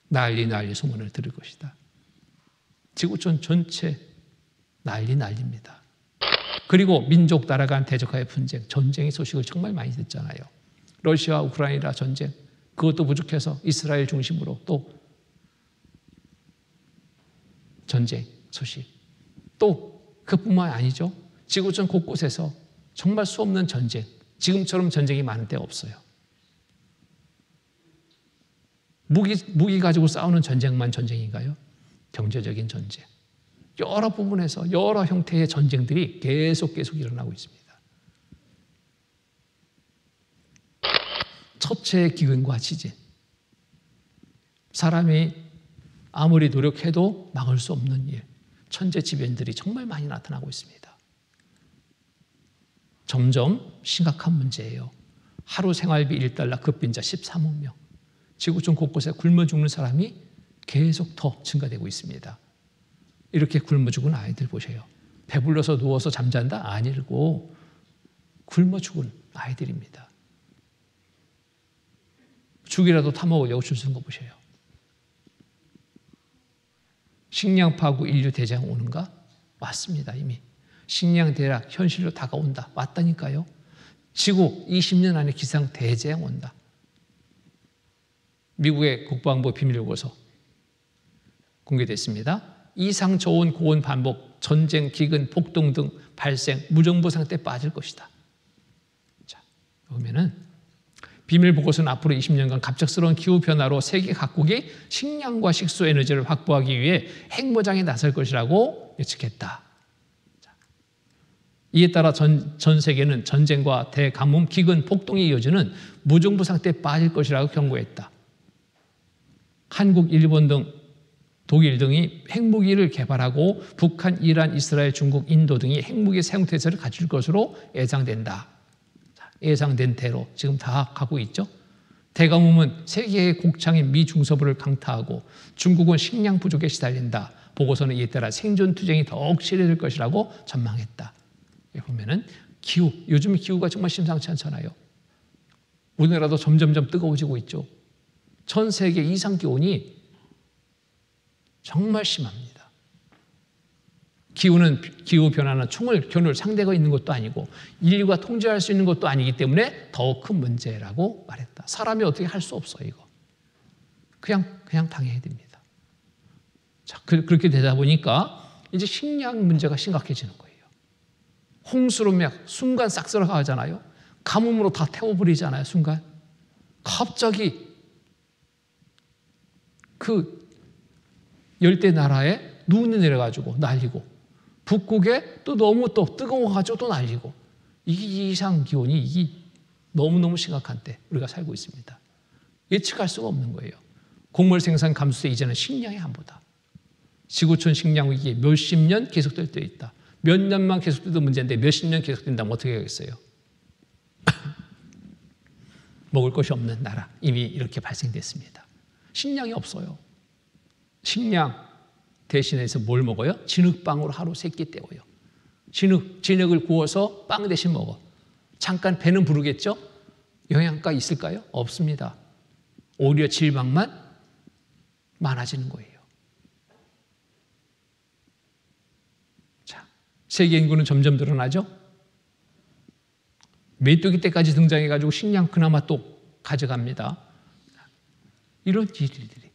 난리 소문을 들을 것이다. 지구촌 전체 난리입니다. 그리고 민족 나라 간 대적하여 분쟁, 전쟁의 소식을 정말 많이 듣잖아요. 러시아와 우크라이나 전쟁, 그것도 부족해서 이스라엘 중심으로 또 전쟁 소식. 또 그뿐만 아니죠. 지구촌 곳곳에서 정말 수없는 전쟁, 지금처럼 전쟁이 많은 데가 없어요. 무기 가지고 싸우는 전쟁만 전쟁인가요? 경제적인 전쟁. 여러 부분에서 여러 형태의 전쟁들이 계속 일어나고 있습니다. 첫째의 기근과 지진. 사람이 아무리 노력해도 막을 수 없는 일, 천재지변들이 정말 많이 나타나고 있습니다. 점점 심각한 문제예요. 하루 생활비 $1 급빈자 13억 명. 지구촌 곳곳에 굶어 죽는 사람이 계속 더 증가되고 있습니다. 이렇게 굶어 죽은 아이들 보세요. 배불러서 누워서 잠잔다? 아니고 굶어 죽은 아이들입니다. 죽이라도 타먹으려고 줄 서는 거 보세요. 식량 파고 인류 대장 오는가? 왔습니다. 이미. 식량 대락 현실로 다가온다. 왔다니까요. 지구 20년 안에 기상 대재앙 온다. 미국의 국방부 비밀보고서 공개됐습니다. 이상 저온 고온 반복, 전쟁, 기근, 폭동 등 발생, 무정부 상태에 빠질 것이다. 자, 보면은 비밀 보고서는 앞으로 20년간 갑작스러운 기후 변화로 세계 각국이 식량과 식수 에너지를 확보하기 위해 핵무장에 나설 것이라고 예측했다. 자, 이에 따라 전 세계는 전쟁과 대가뭄, 기근, 폭동이 이어지는 무정부 상태에 빠질 것이라고 경고했다. 한국, 일본 등 독일 등이 핵무기를 개발하고 북한, 이란, 이스라엘, 중국, 인도 등이 핵무기 사용태세를 갖출 것으로 예상된다. 예상된 대로 지금 다 가고 있죠. 대가뭄은 세계의 곡창인 미 중서부를 강타하고 중국은 식량 부족에 시달린다. 보고서는 이에 따라 생존 투쟁이 더욱 치열해질 것이라고 전망했다. 여기 보면은 기후, 요즘 기후가 정말 심상치 않잖아요. 우리나라도 점점점 뜨거워지고 있죠. 전 세계 이상 기온이 정말 심합니다. 기후 변화는 겨눌 상대가 있는 것도 아니고 인류가 통제할 수 있는 것도 아니기 때문에 더 큰 문제라고 말했다. 사람이 어떻게 할 수 없어요, 이거. 그냥 당해야 됩니다. 자, 그렇게 되다 보니까 이제 식량 문제가 심각해지는 거예요. 홍수로 막 순간 싹쓸어가 하잖아요. 가뭄으로 다 태워버리잖아요, 순간. 갑자기 그 열대 나라에 눈이 내려가지고 날리고 북극에 또 너무 또 뜨거워가지고 또 날리고 이 이상 기온이 이게 너무너무 심각한 때 우리가 살고 있습니다. 예측할 수가 없는 거예요. 곡물 생산 감소세 이제는 식량의 한보다. 지구촌 식량 위기 몇십 년 계속될 때 있다. 몇 년만 계속돼도 문제인데 몇십 년 계속된다면 어떻게 하겠어요? 먹을 것이 없는 나라 이미 이렇게 발생됐습니다. 식량이 없어요. 식량 대신해서 뭘 먹어요? 진흙빵으로 하루 3끼 때워요. 진흙을 구워서 빵 대신 먹어. 잠깐 배는 부르겠죠? 영양가 있을까요? 없습니다. 오히려 질병만 많아지는 거예요. 자, 세계 인구는 점점 늘어나죠? 메뚜기 떼까지 등장해가지고 식량 그나마 또 가져갑니다. 이런 일들이.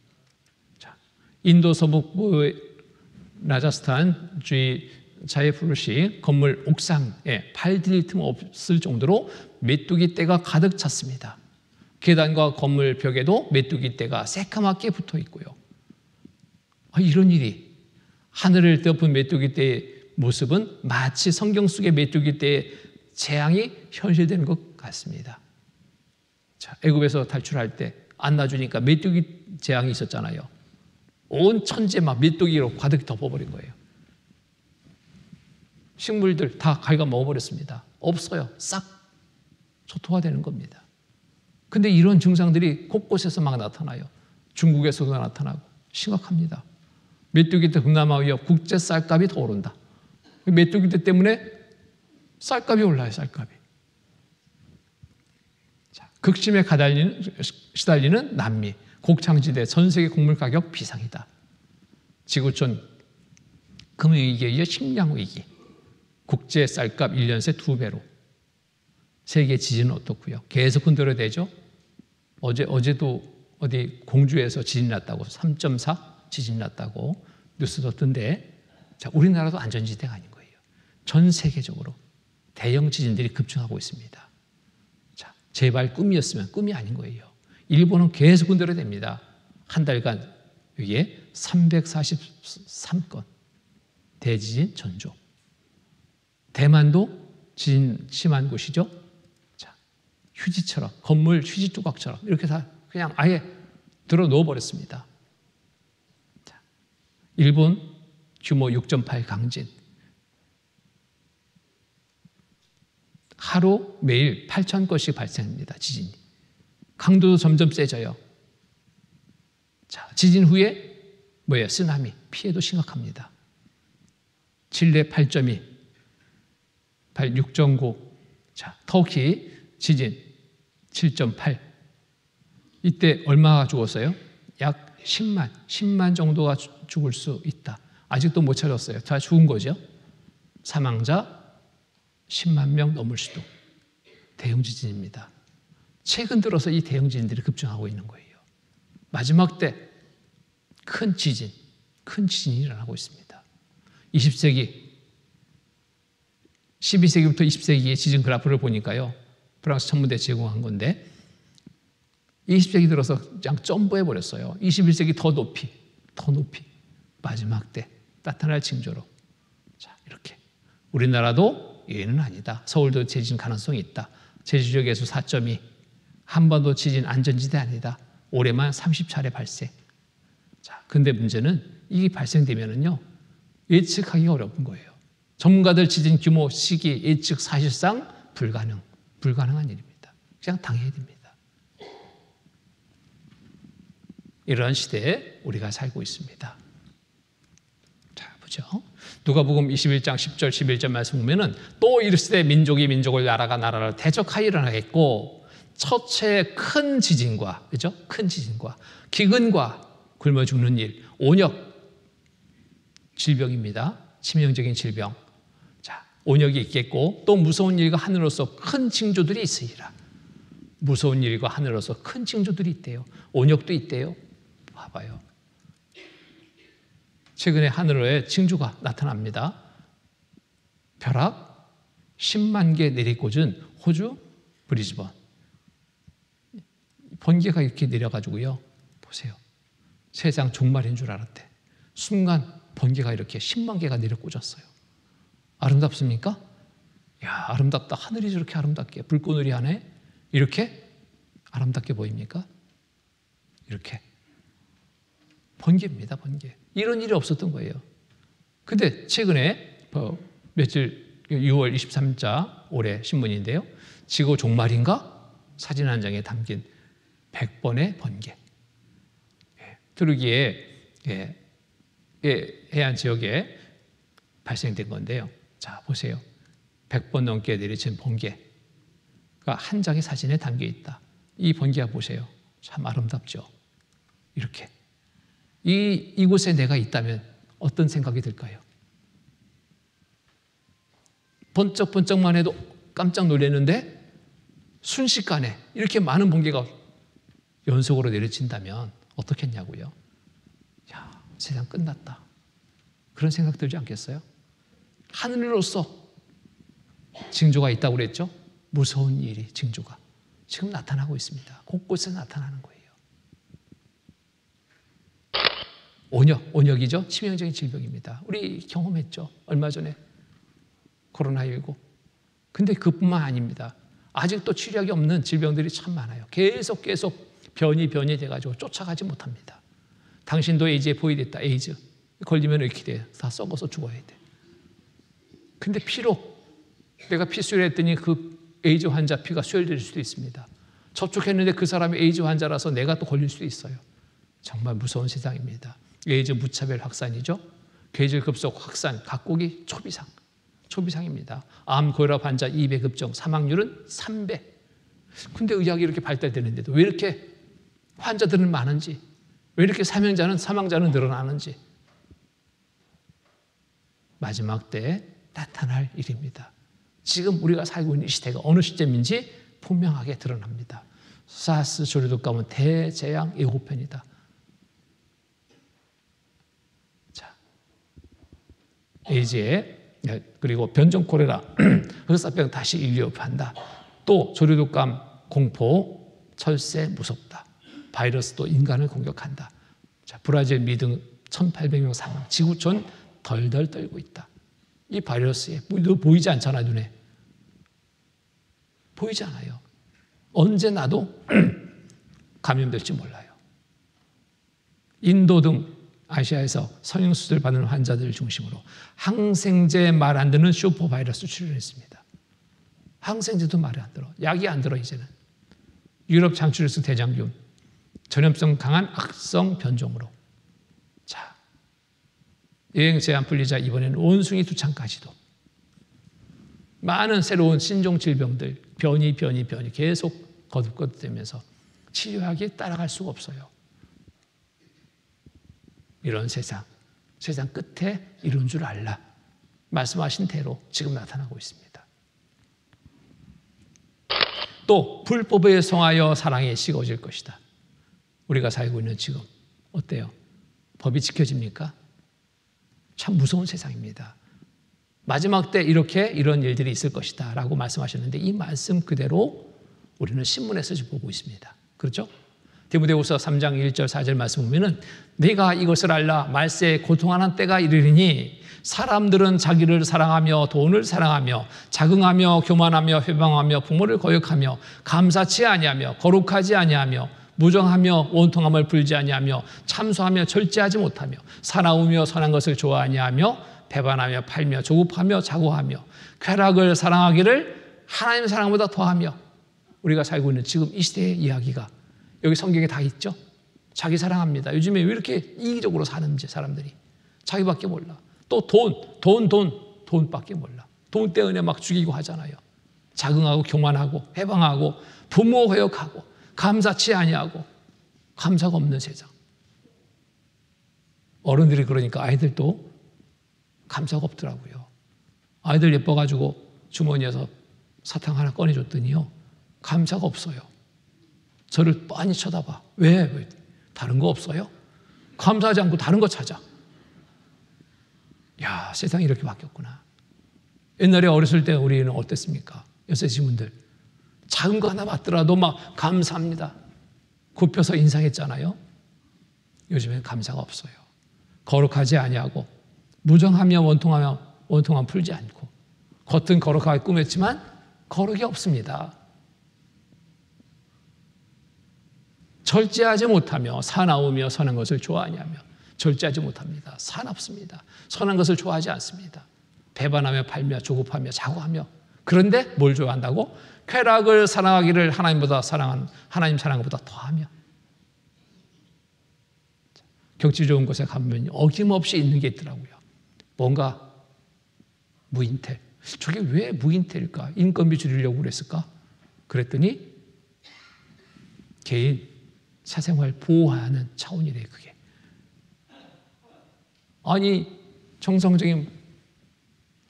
자, 인도 서북부의 라자스탄 주의 자이푸르시 건물 옥상에 발 디딜 틈 없을 정도로 메뚜기 떼가 가득 찼습니다. 계단과 건물 벽에도 메뚜기 떼가 새까맣게 붙어 있고요. 이런 일이 하늘을 덮은 메뚜기 떼의 모습은 마치 성경 속의 메뚜기 떼의 재앙이 현실되는 것 같습니다. 자, 애굽에서 탈출할 때 안 놔주니까 메뚜기 재앙이 있었잖아요. 온 천재 막 메뚜기로 가득 덮어버린 거예요. 식물들 다 갉아 먹어버렸습니다. 없어요. 싹 초토화되는 겁니다. 근데 이런 증상들이 곳곳에서 막 나타나요. 중국에서도 나타나고 심각합니다. 메뚜기 떼 동남아 위협 국제 쌀값이 더 오른다. 메뚜기 떼 때문에 쌀값이 올라요. 쌀값이. 자, 극심에 시달리는 남미. 곡창지대 전 세계 곡물 가격 비상이다. 지구촌 금융위기에 식량위기, 국제 쌀값 1년 새 2배로, 세계 지진은 어떻고요? 계속 흔들어대죠. 어제도 어디 공주에서 지진 났다고 3.4 지진 났다고 뉴스 떴던데, 자, 우리나라도 안전지대가 아닌 거예요. 전 세계적으로 대형 지진들이 급증하고 있습니다. 자, 제발 꿈이었으면 꿈이 아닌 거예요. 일본은 계속 흔들어댑니다. 한 달간 여기에 343건 대지진 전조. 대만도 지진 심한 곳이죠. 자, 휴지처럼, 건물 휴지 조각처럼 이렇게 다 그냥 아예 들어 넣어버렸습니다. 자, 일본 규모 6.8 강진. 하루 매일 8,000건씩 발생합니다. 지진이. 강도도 점점 세져요. 자, 지진 후에 뭐예요? 쓰나미. 피해도 심각합니다. 칠레 8.2, 6.9. 자, 터키 지진 7.8. 이때 얼마가 죽었어요? 약 10만 정도가 죽을 수 있다. 아직도 못 찾았어요. 다 죽은 거죠. 사망자 10만 명 넘을 수도. 대형 지진입니다. 최근 들어서 이 대형 지진들이 급증하고 있는 거예요. 마지막 때 큰 지진이 일어나고 있습니다. 20세기, 12세기부터 20세기의 지진 그래프를 보니까요. 프랑스 천문대 제공한 건데 20세기 들어서 그냥 점프해버렸어요. 21세기 더 높이 마지막 때 나타날 징조로. 자, 이렇게 우리나라도 예외는 아니다. 서울도 지진 가능성이 있다. 제주도 계수 4.2. 한반도 지진 안전지대 아니다. 올해만 30차례 발생. 자, 근데 문제는 이게 발생되면은요 예측하기가 어려운 거예요. 전문가들 지진 규모, 시기, 예측 사실상 불가능한 일입니다. 그냥 당해야 됩니다. 이러한 시대에 우리가 살고 있습니다. 자, 보죠. 누가복음 21장 10절 11절 말씀 보면은 또 이르시되 민족이 민족을 나라가 나라를 대적하여 일어나겠고 첫째 큰 지진과, 그죠? 큰 지진과 기근과 굶어 죽는 일, 온역, 질병입니다. 치명적인 질병. 자, 온역이 있겠고 또 무서운 일과 하늘로서 큰 징조들이 있으리라. 무서운 일과 하늘로서 큰 징조들이 있대요. 온역도 있대요. 봐봐요. 최근에 하늘에 징조가 나타납니다. 벼락 10만 개 내리꽂은 호주 브리즈번. 번개가 이렇게 내려가지고요. 보세요. 세상 종말인 줄 알았대. 순간 번개가 이렇게 10만 개가 내려꽂았어요. 아름답습니까? 야, 아름답다. 하늘이 저렇게 아름답게 불꽃놀이 하네. 이렇게 아름답게 보입니까? 이렇게. 번개입니다, 번개. 이런 일이 없었던 거예요. 근데 최근에 며칠 6월 23일 올해 신문인데요. 지구 종말인가? 사진 한 장에 담긴 100번의 번개. 트루기에 해안 지역에 발생된 건데요. 자, 보세요. 100번 넘게 내리친 번개가 한 장의 사진에 담겨 있다. 이 번개가 보세요. 참 아름답죠. 이렇게. 이곳에 내가 있다면 어떤 생각이 들까요? 번쩍번쩍만 해도 깜짝 놀랐는데 순식간에 이렇게 많은 번개가 연속으로 내려친다면 어떻겠냐고요? 야, 세상 끝났다. 그런 생각 들지 않겠어요? 하늘로서 징조가 있다고 그랬죠? 무서운 일이 징조가 지금 나타나고 있습니다. 곳곳에 나타나는 거예요. 온역이죠. 치명적인 질병입니다. 우리 경험했죠. 얼마 전에 코로나19. 근데 그뿐만 아닙니다. 아직도 치료약이 없는 질병들이 참 많아요. 계속 변이 돼가지고 쫓아가지 못합니다. 당신도 에이즈에 포위됐다. 에이즈. 걸리면 이렇게 돼. 다 썩어서 죽어야 돼. 근데 피로 내가 피 수혈했더니 그 에이즈 환자 피가 수혈될 수도 있습니다. 접촉했는데 그 사람이 에이즈 환자라서 내가 또 걸릴 수도 있어요. 정말 무서운 세상입니다. 에이즈 무차별 확산이죠. 괴질 급속 확산, 각국이 초비상입니다. 암, 고혈압 환자 2배 급증, 사망률은 3배. 근데 의학이 이렇게 발달되는데도 왜 이렇게 환자들은 많은지, 왜 이렇게 사망자는 늘어나는지. 마지막 때에 나타날 일입니다. 지금 우리가 살고 있는 이 시대가 어느 시점인지 분명하게 드러납니다. 사스 조류독 가문 대재앙 예고편이다. 자, 에이즈에 그리고 변종 콜레라, 흑사병 다시 인류업한다. 또 조류독감 공포, 철새 무섭다. 바이러스도 인간을 공격한다. 자, 브라질 미등 1,800명 사망, 지구촌 덜덜 떨고 있다. 이 바이러스에 보이지 않잖아, 눈에. 보이지 않아요. 언제 나도 감염될지 몰라요. 인도 등 아시아에서 성형수술 받는 환자들을 중심으로 항생제 말 안 듣는 슈퍼바이러스 출현했습니다. 항생제도 말이 안 들어. 약이 안 들어 이제는. 유럽 장추리스 대장균, 전염성 강한 악성 변종으로. 자, 여행 제한 풀리자 이번에는 원숭이 두창까지도. 많은 새로운 신종 질병들, 변이 계속 거듭거듭되면서 치료하기에 따라갈 수가 없어요. 이런 세상 끝에 이런 줄 알라. 말씀하신 대로 지금 나타나고 있습니다. 또 불법에 성하여 사랑에 식어질 것이다. 우리가 살고 있는 지금 어때요? 법이 지켜집니까? 참 무서운 세상입니다. 마지막 때 이런 일들이 있을 것이다 라고 말씀하셨는데 이 말씀 그대로 우리는 신문에서 보고 있습니다. 그렇죠? 디모데후서 3장 1절 4절 말씀 보면은 내가 이것을 알라 말세에 고통하는 때가 이르리니 사람들은 자기를 사랑하며 돈을 사랑하며 자긍하며 교만하며 회방하며 부모를 거역하며 감사치 아니하며 거룩하지 아니하며 무정하며 원통함을 풀지 아니하며 참소하며 절제하지 못하며 사나우며 선한 것을 좋아하니 하며 배반하며 팔며 조급하며 자고하며 쾌락을 사랑하기를 하나님의 사랑보다 더하며. 우리가 살고 있는 지금 이 시대의 이야기가 여기 성경에 다 있죠. 자기 사랑합니다. 요즘에 왜 이렇게 이기적으로 사는지 사람들이 자기밖에 몰라. 또 돈밖에 몰라. 돈 때문에 막 죽이고 하잖아요. 자긍하고 교만하고 해방하고 부모 회역하고 감사치 아니하고 감사가 없는 세상. 어른들이 그러니까 아이들도 감사가 없더라고요. 아이들 예뻐가지고 주머니에서 사탕 하나 꺼내줬더니요 감사가 없어요. 저를 빤히 쳐다봐. 왜? 다른 거 없어요? 감사하지 않고 다른 거 찾아. 야, 세상이 이렇게 바뀌었구나. 옛날에 어렸을 때 우리는 어땠습니까? 여세 친구들 작은 거 하나 받더라도 막 감사합니다. 굽혀서 인상했잖아요. 요즘엔 감사가 없어요. 거룩하지 아니하고 무정하며 원통함 풀지 않고 겉은 거룩하게 꾸몄지만 거룩이 없습니다. 절제하지 못하며 사나우며 선한 것을 좋아하냐며. 절제하지 못합니다. 사납습니다. 선한 것을 좋아하지 않습니다. 배반하며 팔며 조급하며 자고하며. 그런데 뭘 좋아한다고? 쾌락을 사랑하기를 하나님 사랑보다 더하며. 경치 좋은 곳에 가면 어김없이 있는 게 있더라고요. 뭔가 무인텔. 저게 왜 무인텔일까? 인건비 줄이려고 그랬을까? 그랬더니 개인 사생활 보호하는 차원이래 그게. 아니 정상적인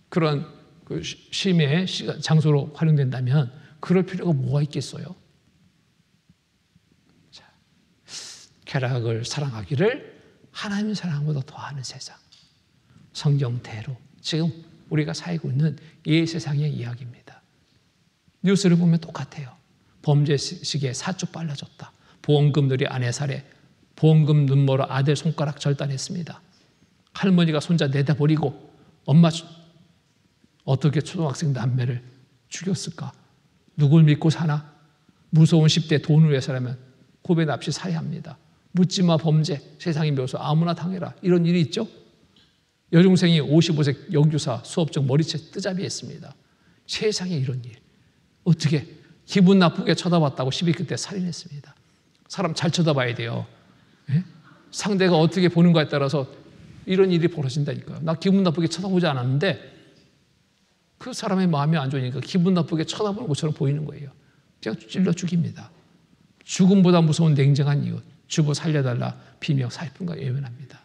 그런 심의 장소로 활용된다면 그럴 필요가 뭐가 있겠어요? 자, 쾌락을 사랑하기를 하나님의 사랑보다 더하는 세상. 성경대로 지금 우리가 살고 있는 이 세상의 이야기입니다. 뉴스를 보면 똑같아요. 범죄 시기에 사주 빨라졌다. 보험금들이 아내 살해, 보험금 눈물로 아들 손가락 절단했습니다. 할머니가 손자 내다버리고 엄마 어떻게 초등학생 남매를 죽였을까? 누굴 믿고 사나? 무서운 10대 돈을 위해서라면 고배 납치 살해합니다. 묻지마 범죄, 세상의 묘수 아무나 당해라. 이런 일이 있죠? 여중생이 55세 영주사 수업중 머리채 뜨잡이했습니다. 세상에 이런 일. 어떻게 기분 나쁘게 쳐다봤다고 시비 끝에 살인했습니다. 사람 잘 쳐다봐야 돼요. 예? 상대가 어떻게 보는 거에 따라서 이런 일이 벌어진다니까요. 나 기분 나쁘게 쳐다보지 않았는데 그 사람의 마음이 안 좋으니까 기분 나쁘게 쳐다보는 것처럼 보이는 거예요. 그냥 찔러 죽입니다. 죽음보다 무서운 냉정한 이웃, 주고 살려달라 비명 살뿐과 예언합니다.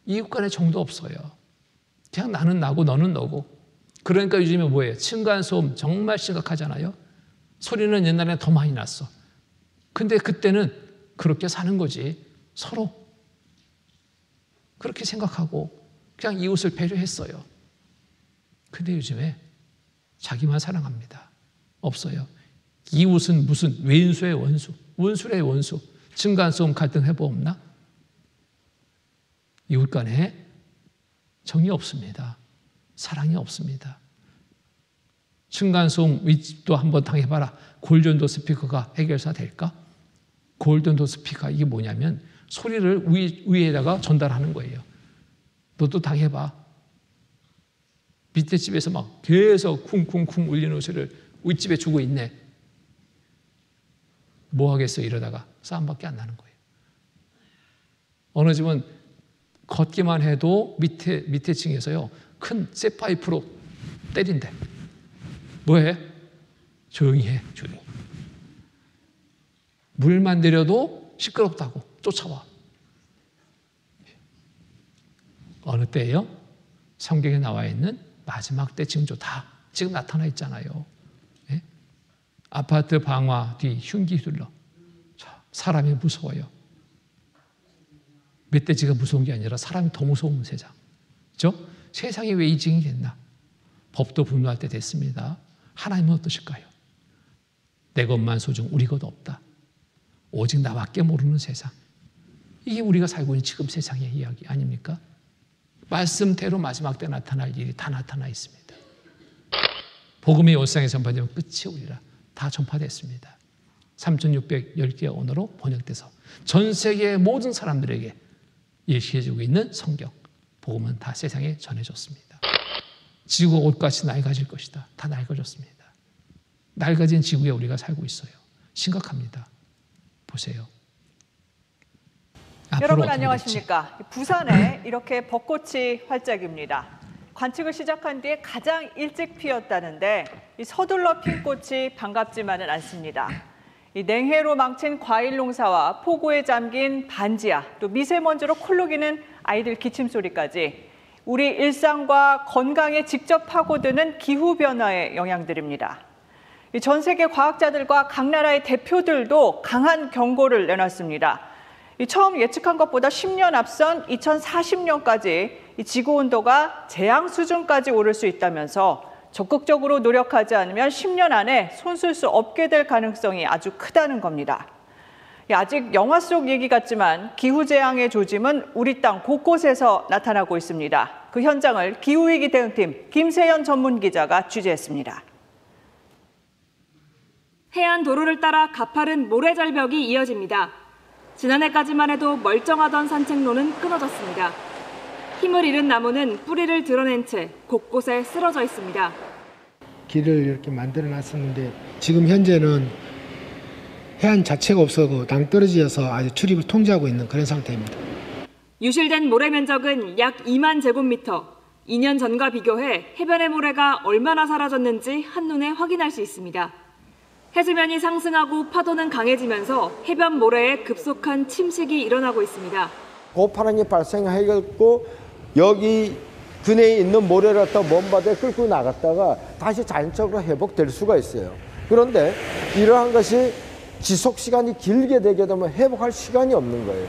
이웃 간에 정도 없어요. 그냥 나는 나고 너는 너고. 그러니까 요즘에 뭐예요? 층간소음 정말 심각하잖아요. 소리는 옛날에 더 많이 났어. 근데 그때는 그렇게 사는 거지. 서로 그렇게 생각하고 그냥 이웃을 배려했어요. 근데 요즘에 자기만 사랑합니다. 없어요. 이웃은 무슨 왼수의 원수, 원수의 원수. 층간소음 갈등 회복 없나? 이웃 간에 정이 없습니다. 사랑이 없습니다. 층간소음 윗집도 한번 당해봐라. 골든도 스피커가 해결사 될까? 골든도 스피커 이게 뭐냐면 소리를 위에다가 전달하는 거예요. 너도 당해봐. 밑에 집에서 막 계속 쿵쿵쿵 울리는 소리를 윗집에 주고 있네. 뭐 하겠어 이러다가 싸움밖에 안 나는 거예요. 어느 집은 걷기만 해도 밑에 층에서요 큰 쇠파이프로 때린대. 뭐해? 조용히 해. 조용히. 물만 내려도 시끄럽다고 쫓아와. 어느 때예요? 성경에 나와 있는 마지막 때 징조 다 지금 나타나 있잖아요. 예? 아파트 방화 뒤 흉기 휘둘러. 사람이 무서워요. 멧돼지가 무서운 게 아니라 사람이 더 무서운 세상. 그렇죠? 세상이 왜 이 징이 됐나? 법도 분노할 때 됐습니다. 하나님은 어떠실까요? 내 것만 소중 우리 것 없다. 오직 나밖에 모르는 세상. 이게 우리가 살고 있는 지금 세상의 이야기 아닙니까? 말씀대로 마지막 때 나타날 일이 다 나타나 있습니다. 복음이 올상에 전파되면 끝이 오리라. 다 전파됐습니다. 3610개의 언어로 번역돼서 전 세계의 모든 사람들에게 예시해주고 있는 성경. 복음은 다 세상에 전해졌습니다. 지구가 옷같이 낡아질 것이다. 다 낡아졌습니다. 낡아진 지구에 우리가 살고 있어요. 심각합니다. 보세요. 여러분 안녕하십니까? 부산에 이렇게 벚꽃이 활짝입니다. 관측을 시작한 뒤에 가장 일찍 피었다는데 이 서둘러 핀 꽃이 반갑지만은 않습니다. 이 냉해로 망친 과일 농사와 폭우에 잠긴 반지하, 또 미세먼지로 콜록이는 아이들 기침 소리까지 우리 일상과 건강에 직접 파고드는 기후 변화의 영향들입니다. 전 세계 과학자들과 각 나라의 대표들도 강한 경고를 내놨습니다. 처음 예측한 것보다 10년 앞선 2040년까지 지구 온도가 재앙 수준까지 오를 수 있다면서 적극적으로 노력하지 않으면 10년 안에 손쓸 수 없게 될 가능성이 아주 크다는 겁니다. 아직 영화 속 얘기 같지만 기후재앙의 조짐은 우리 땅 곳곳에서 나타나고 있습니다. 그 현장을 기후위기 대응팀 김세연 전문기자가 취재했습니다. 해안 도로를 따라 가파른 모래절벽이 이어집니다. 지난해까지만 해도 멀쩡하던 산책로는 끊어졌습니다. 힘을 잃은 나무는 뿌리를 드러낸 채 곳곳에 쓰러져 있습니다. 길을 이렇게 만들어 놨었는데 지금 현재는 해안 자체가 없어서 낭떠러지여서 아주 출입을 통제하고 있는 그런 상태입니다. 유실된 모래 면적은 약 2만 제곱미터. 2년 전과 비교해 해변의 모래가 얼마나 사라졌는지 한눈에 확인할 수 있습니다. 해수면이 상승하고 파도는 강해지면서 해변 모래에 급속한 침식이 일어나고 있습니다. 고파랑이 발생하고 여기 근해에 있는 모래를 갖다 먼바다에 끌고 나갔다가 다시 자연적으로 회복될 수가 있어요. 그런데 이러한 것이 지속 시간이 길게 되게 되면 회복할 시간이 없는 거예요.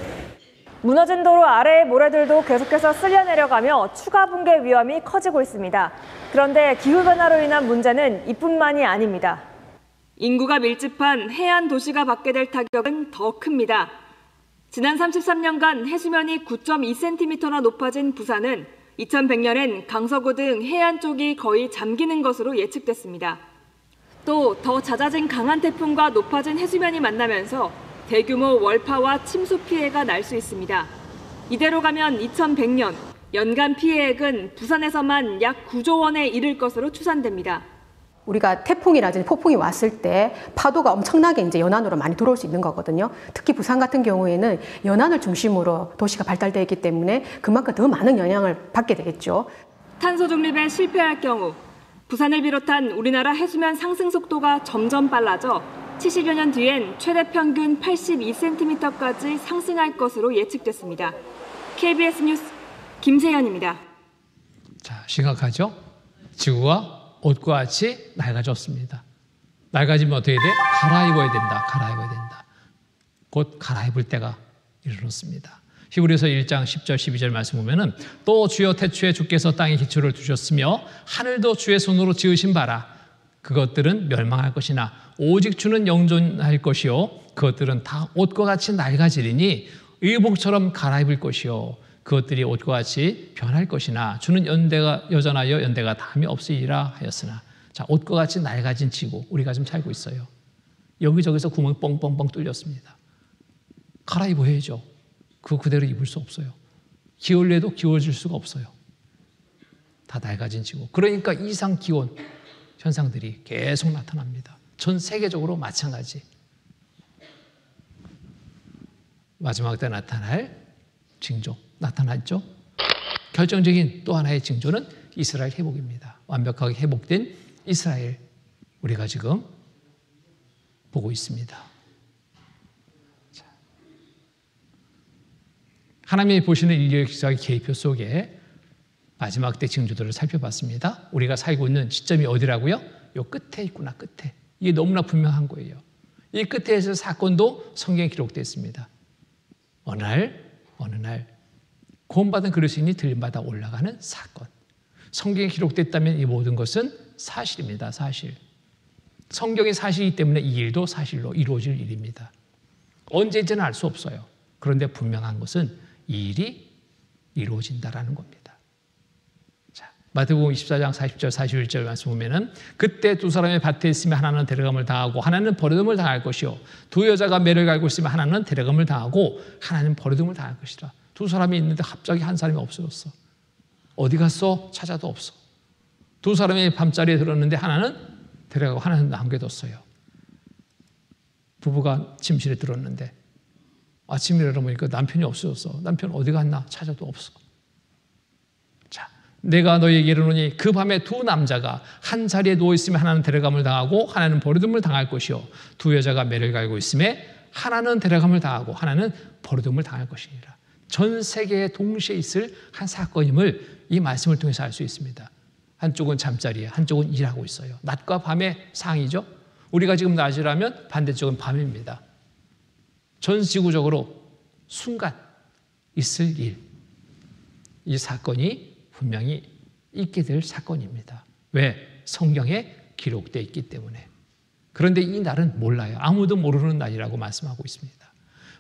무너진 도로 아래의 모래들도 계속해서 쓸려 내려가며 추가 붕괴 위험이 커지고 있습니다. 그런데 기후변화로 인한 문제는 이뿐만이 아닙니다. 인구가 밀집한 해안 도시가 받게 될 타격은 더 큽니다. 지난 33년간 해수면이 9.2cm나 높아진 부산은 2100년엔 강서구 등 해안 쪽이 거의 잠기는 것으로 예측됐습니다. 또 더 잦아진 강한 태풍과 높아진 해수면이 만나면서 대규모 월파와 침수 피해가 날 수 있습니다. 이대로 가면 2100년 연간 피해액은 부산에서만 약 9조 원에 이를 것으로 추산됩니다. 우리가 태풍이라든지 폭풍이 왔을 때 파도가 엄청나게 이제 연안으로 많이 들어올 수 있는 거거든요. 특히 부산 같은 경우에는 연안을 중심으로 도시가 발달되어 있기 때문에 그만큼 더 많은 영향을 받게 되겠죠. 탄소 중립에 실패할 경우 부산을 비롯한 우리나라 해수면 상승 속도가 점점 빨라져 70여 년 뒤엔 최대 평균 82cm까지 상승할 것으로 예측됐습니다. KBS 뉴스 김세연입니다. 자, 심각하죠? 지구가 옷과 같이 낡아졌습니다. 낡아지면 어떻게 돼? 갈아입어야 된다. 갈아입어야 된다. 곧 갈아입을 때가 이르렀습니다. 히브리서 1장 10절 12절 말씀 보면은 또 주여 태초에 주께서 땅에 기초를 두셨으며 하늘도 주의 손으로 지으신 바라. 그것들은 멸망할 것이나 오직 주는 영존할 것이요 그것들은 다 옷과 같이 낡아지리니 의복처럼 갈아입을 것이요 그것들이 옷과 같이 변할 것이나 주는 여전하여 연대가 담이 없으리라 하였으나. 자, 옷과 같이 낡아진 지구 우리가 지금 살고 있어요. 여기저기서 구멍 뻥뻥뻥 뚫렸습니다. 갈아입어야죠. 그거 그대로 입을 수 없어요. 기울래도 기울어질 수가 없어요. 다 낡아진 지구. 그러니까 이상 기온 현상들이 계속 나타납니다. 전 세계적으로 마찬가지. 마지막 때 나타날 징조 나타났죠. 결정적인 또 하나의 징조는 이스라엘 회복입니다. 완벽하게 회복된 이스라엘 우리가 지금 보고 있습니다. 자. 하나님이 보시는 인류의 역사의 계획표 속에 마지막 때 징조들을 살펴봤습니다. 우리가 살고 있는 시점이 어디라고요? 요 끝에 있구나. 끝에. 이게 너무나 분명한 거예요. 이 끝에서 사건도 성경에 기록되어 있습니다. 어느 날 구원받은 그리스도인이 들림받아 올라가는 사건. 성경에 기록됐다면 이 모든 것은 사실입니다. 사실. 성경의 사실이기 때문에 이 일도 사실로 이루어질 일입니다. 언제인지는 알 수 없어요. 그런데 분명한 것은 이 일이 이루어진다라는 겁니다. 자, 마태복음 24장 40절 41절 말씀 보면은 그때 두 사람이 밭에 있으면 하나는 데려감을 당하고 하나는 버려둠을 당할 것이요 두 여자가 매를 갈고 있으면 하나는 데려감을 당하고 하나는 버려둠을 당할 것이라. 두 사람이 있는데 갑자기 한 사람이 없어졌어. 어디 갔어? 찾아도 없어. 두 사람이 밤자리에 들었는데 하나는 데려가고 하나는 남겨뒀어요. 부부가 침실에 들었는데 아침에 일어나보니까 남편이 없어졌어. 남편 어디 갔나? 찾아도 없어. 자, 내가 너희에게 이르노니 그 밤에 두 남자가 한 자리에 누워있으면 하나는 데려감을 당하고 하나는 버려둠을 당할 것이요 두 여자가 매를 갈고 있음에 하나는 데려감을 당하고 하나는 버려둠을 당할 것이니라. 전 세계에 동시에 있을 한 사건임을 이 말씀을 통해서 알 수 있습니다. 한쪽은 잠자리에 한쪽은 일하고 있어요. 낮과 밤의 상이죠. 우리가 지금 낮이라면 반대쪽은 밤입니다. 전 지구적으로 순간 있을 일. 이 사건이 분명히 있게 될 사건입니다. 왜? 성경에 기록되어 있기 때문에. 그런데 이 날은 몰라요. 아무도 모르는 날이라고 말씀하고 있습니다.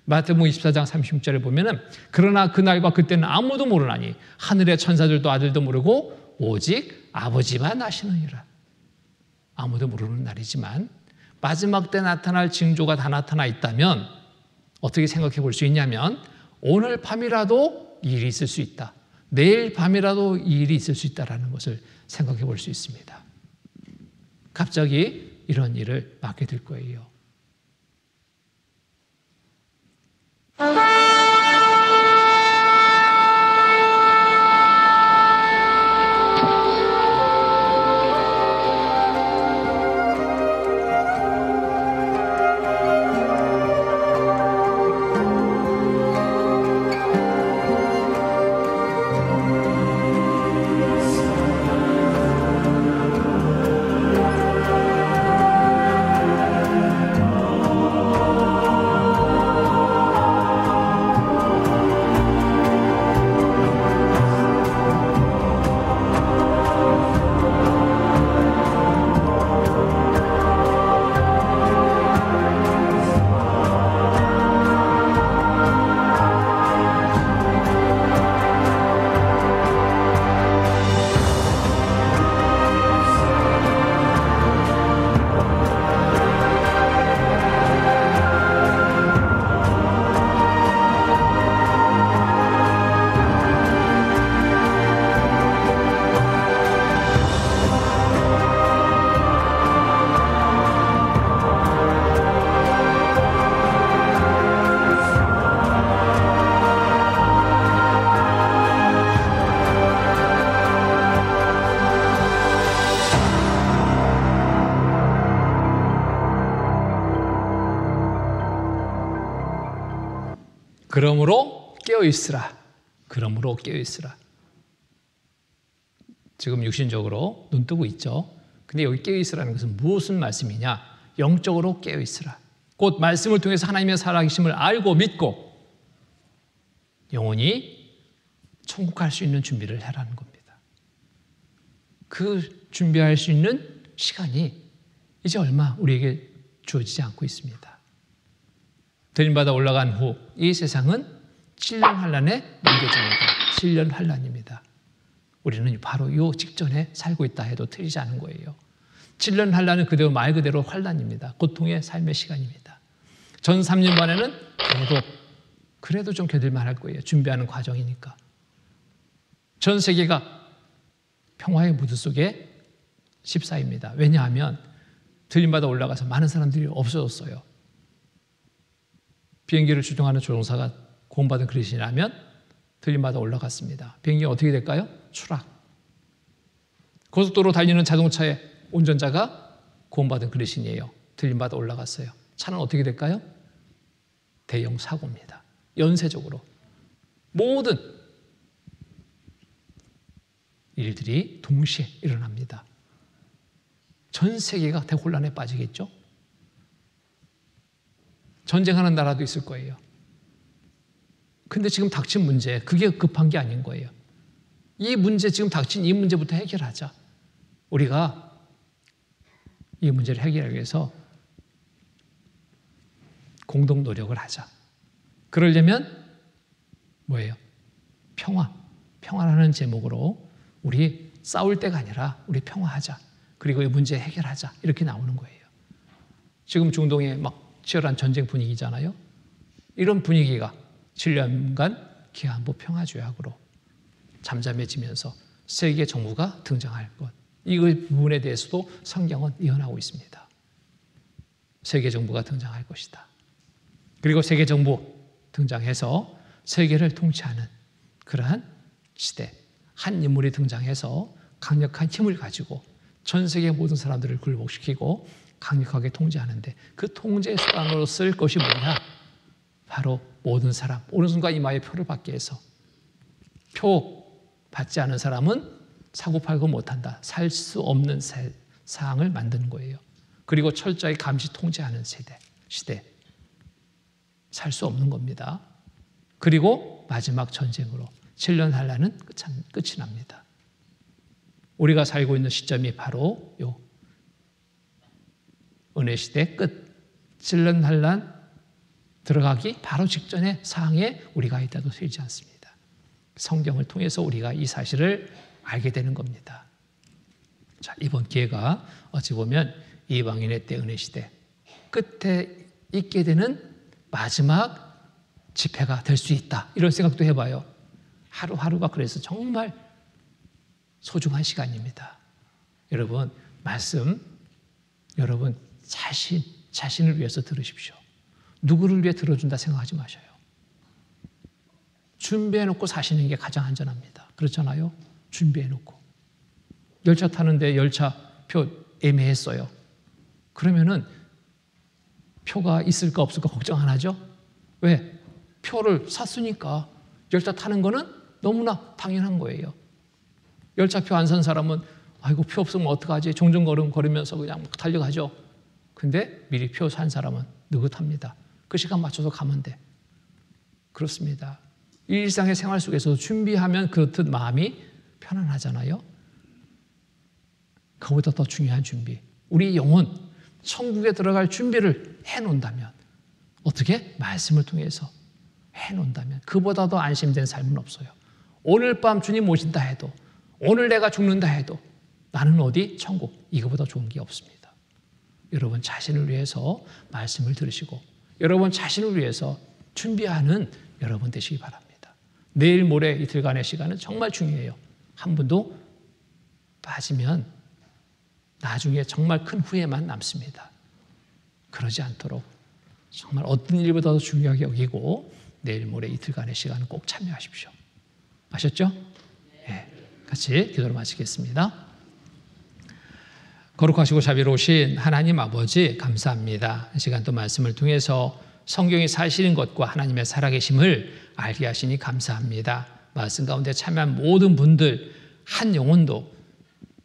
마태복음 24장 36절에 보면은 그러나 그날과 그때는 아무도 모르나니 하늘의 천사들도 아들도 모르고 오직 아버지만 아시느니라. 아무도 모르는 날이지만 마지막 때 나타날 징조가 다 나타나 있다면 어떻게 생각해 볼 수 있냐면 오늘 밤이라도 이 일이 있을 수 있다. 내일 밤이라도 이 일이 있을 수 있다는 것을 생각해 볼 수 있습니다. 갑자기 이런 일을 맡게 될 거예요. 그러므로 깨어있으라. 그러므로 깨어있으라. 지금 육신적으로 눈 뜨고 있죠. 근데 여기 깨어있으라는 것은 무슨 말씀이냐? 영적으로 깨어있으라. 곧 말씀을 통해서 하나님의 살아계심을 알고 믿고 영원히 천국 갈 수 있는 준비를 해라는 겁니다. 그 준비할 수 있는 시간이 이제 얼마 우리에게 주어지지 않고 있습니다. 들림받아 올라간 후 이 세상은 7년 환란에 넘겨집니다. 7년 환란입니다. 우리는 바로 이 직전에 살고 있다 해도 틀리지 않은 거예요. 7년 환란은 그대로 말 그대로 환란입니다. 고통의 삶의 시간입니다. 전 3년 반에는 그래도 좀 견딜만 할 거예요. 준비하는 과정이니까. 전 세계가 평화의 무드 속에 휩싸입니다. 왜냐하면 들림받아 올라가서 많은 사람들이 없어졌어요. 비행기를 주동하는 조종사가 구원받은 그리스도인이라면 들림받아 올라갔습니다. 비행기가 어떻게 될까요? 추락. 고속도로 달리는 자동차의 운전자가 구원받은 그리스도인이에요. 들림받아 올라갔어요. 차는 어떻게 될까요? 대형 사고입니다. 연쇄적으로. 모든 일들이 동시에 일어납니다. 전 세계가 대혼란에 빠지겠죠? 전쟁하는 나라도 있을 거예요. 근데 지금 닥친 문제, 그게 급한 게 아닌 거예요. 이 문제, 지금 닥친 이 문제부터 해결하자. 우리가 이 문제를 해결하기 위해서 공동 노력을 하자. 그러려면 뭐예요? 평화라는 제목으로 우리 싸울 때가 아니라 우리 평화하자. 그리고 이 문제 해결하자. 이렇게 나오는 거예요. 지금 중동에 막 치열한 전쟁 분위기잖아요. 이런 분위기가 7년간 기한부 평화조약으로 잠잠해지면서 세계 정부가 등장할 것. 이 부분에 대해서도 성경은 예언하고 있습니다. 세계 정부가 등장할 것이다. 그리고 세계 정부 등장해서 세계를 통치하는 그러한 시대. 한 인물이 등장해서 강력한 힘을 가지고 전 세계 모든 사람들을 굴복시키고 강력하게 통제하는데 그 통제 수단으로 쓸 것이 뭐냐? 바로 모든 사람, 오른손과 이마에 표를 받게 해서 표 받지 않은 사람은 사고팔고 못한다. 살 수 없는 상황을 만드는 거예요. 그리고 철저히 감시 통제하는 시대. 살 수 없는 겁니다. 그리고 마지막 전쟁으로 7년 환란은 끝이 납니다. 우리가 살고 있는 시점이 바로 요 은혜 시대 끝 7년 환란 들어가기 바로 직전의 상황에 우리가 있다도 틀리지 않습니다. 성경을 통해서 우리가 이 사실을 알게 되는 겁니다. 자, 이번 기회가 어찌 보면 이방인의 때 은혜 시대 끝에 있게 되는 마지막 집회가 될 수 있다. 이런 생각도 해봐요. 하루하루가 그래서 정말 소중한 시간입니다. 여러분, 말씀 여러분 자신을 위해서 들으십시오. 누구를 위해 들어준다 생각하지 마셔요. 준비해놓고 사시는 게 가장 안전합니다. 그렇잖아요? 준비해놓고. 열차 타는데 열차표 애매했어요. 그러면은 표가 있을까 없을까 걱정 안 하죠? 왜? 표를 샀으니까 열차 타는 거는 너무나 당연한 거예요. 열차표 안 산 사람은 아이고 표 없으면 어떡하지? 종종거리면서 그냥 달려가죠. 근데 미리 표 산 사람은 느긋합니다. 그 시간 맞춰서 가면 돼. 그렇습니다. 일상의 생활 속에서도 준비하면 그렇듯 마음이 편안하잖아요. 그보다 더 중요한 준비. 우리 영혼, 천국에 들어갈 준비를 해놓는다면 어떻게? 말씀을 통해서 해놓는다면 그보다 더 안심된 삶은 없어요. 오늘 밤 주님 오신다 해도 오늘 내가 죽는다 해도 나는 어디? 천국. 이거보다 좋은 게 없습니다. 여러분 자신을 위해서 말씀을 들으시고 여러분 자신을 위해서 준비하는 여러분 되시기 바랍니다. 내일 모레 이틀간의 시간은 정말 중요해요. 한 분도 빠지면 나중에 정말 큰 후회만 남습니다. 그러지 않도록 정말 어떤 일보다도 중요하게 여기고 내일 모레 이틀간의 시간은 꼭 참여하십시오. 아셨죠? 네. 같이 기도를 마치겠습니다. 거룩하시고 자비로우신 하나님 아버지 감사합니다. 이 시간 또 말씀을 통해서 성경이 사실인 것과 하나님의 살아계심을 알게 하시니 감사합니다. 말씀 가운데 참여한 모든 분들 한 영혼도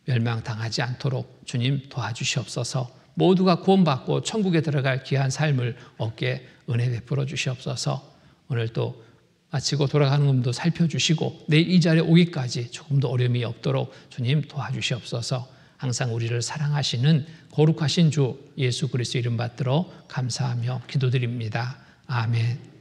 멸망당하지 않도록 주님 도와주시옵소서. 모두가 구원받고 천국에 들어갈 귀한 삶을 얻게 은혜 베풀어 주시옵소서. 오늘 또 마치고 돌아가는 것도 살펴주시고 내일 이 자리에 오기까지 조금도 어려움이 없도록 주님 도와주시옵소서. 항상 우리를 사랑하시는 거룩하신 주 예수 그리스도 이름 받들어 감사하며 기도드립니다. 아멘.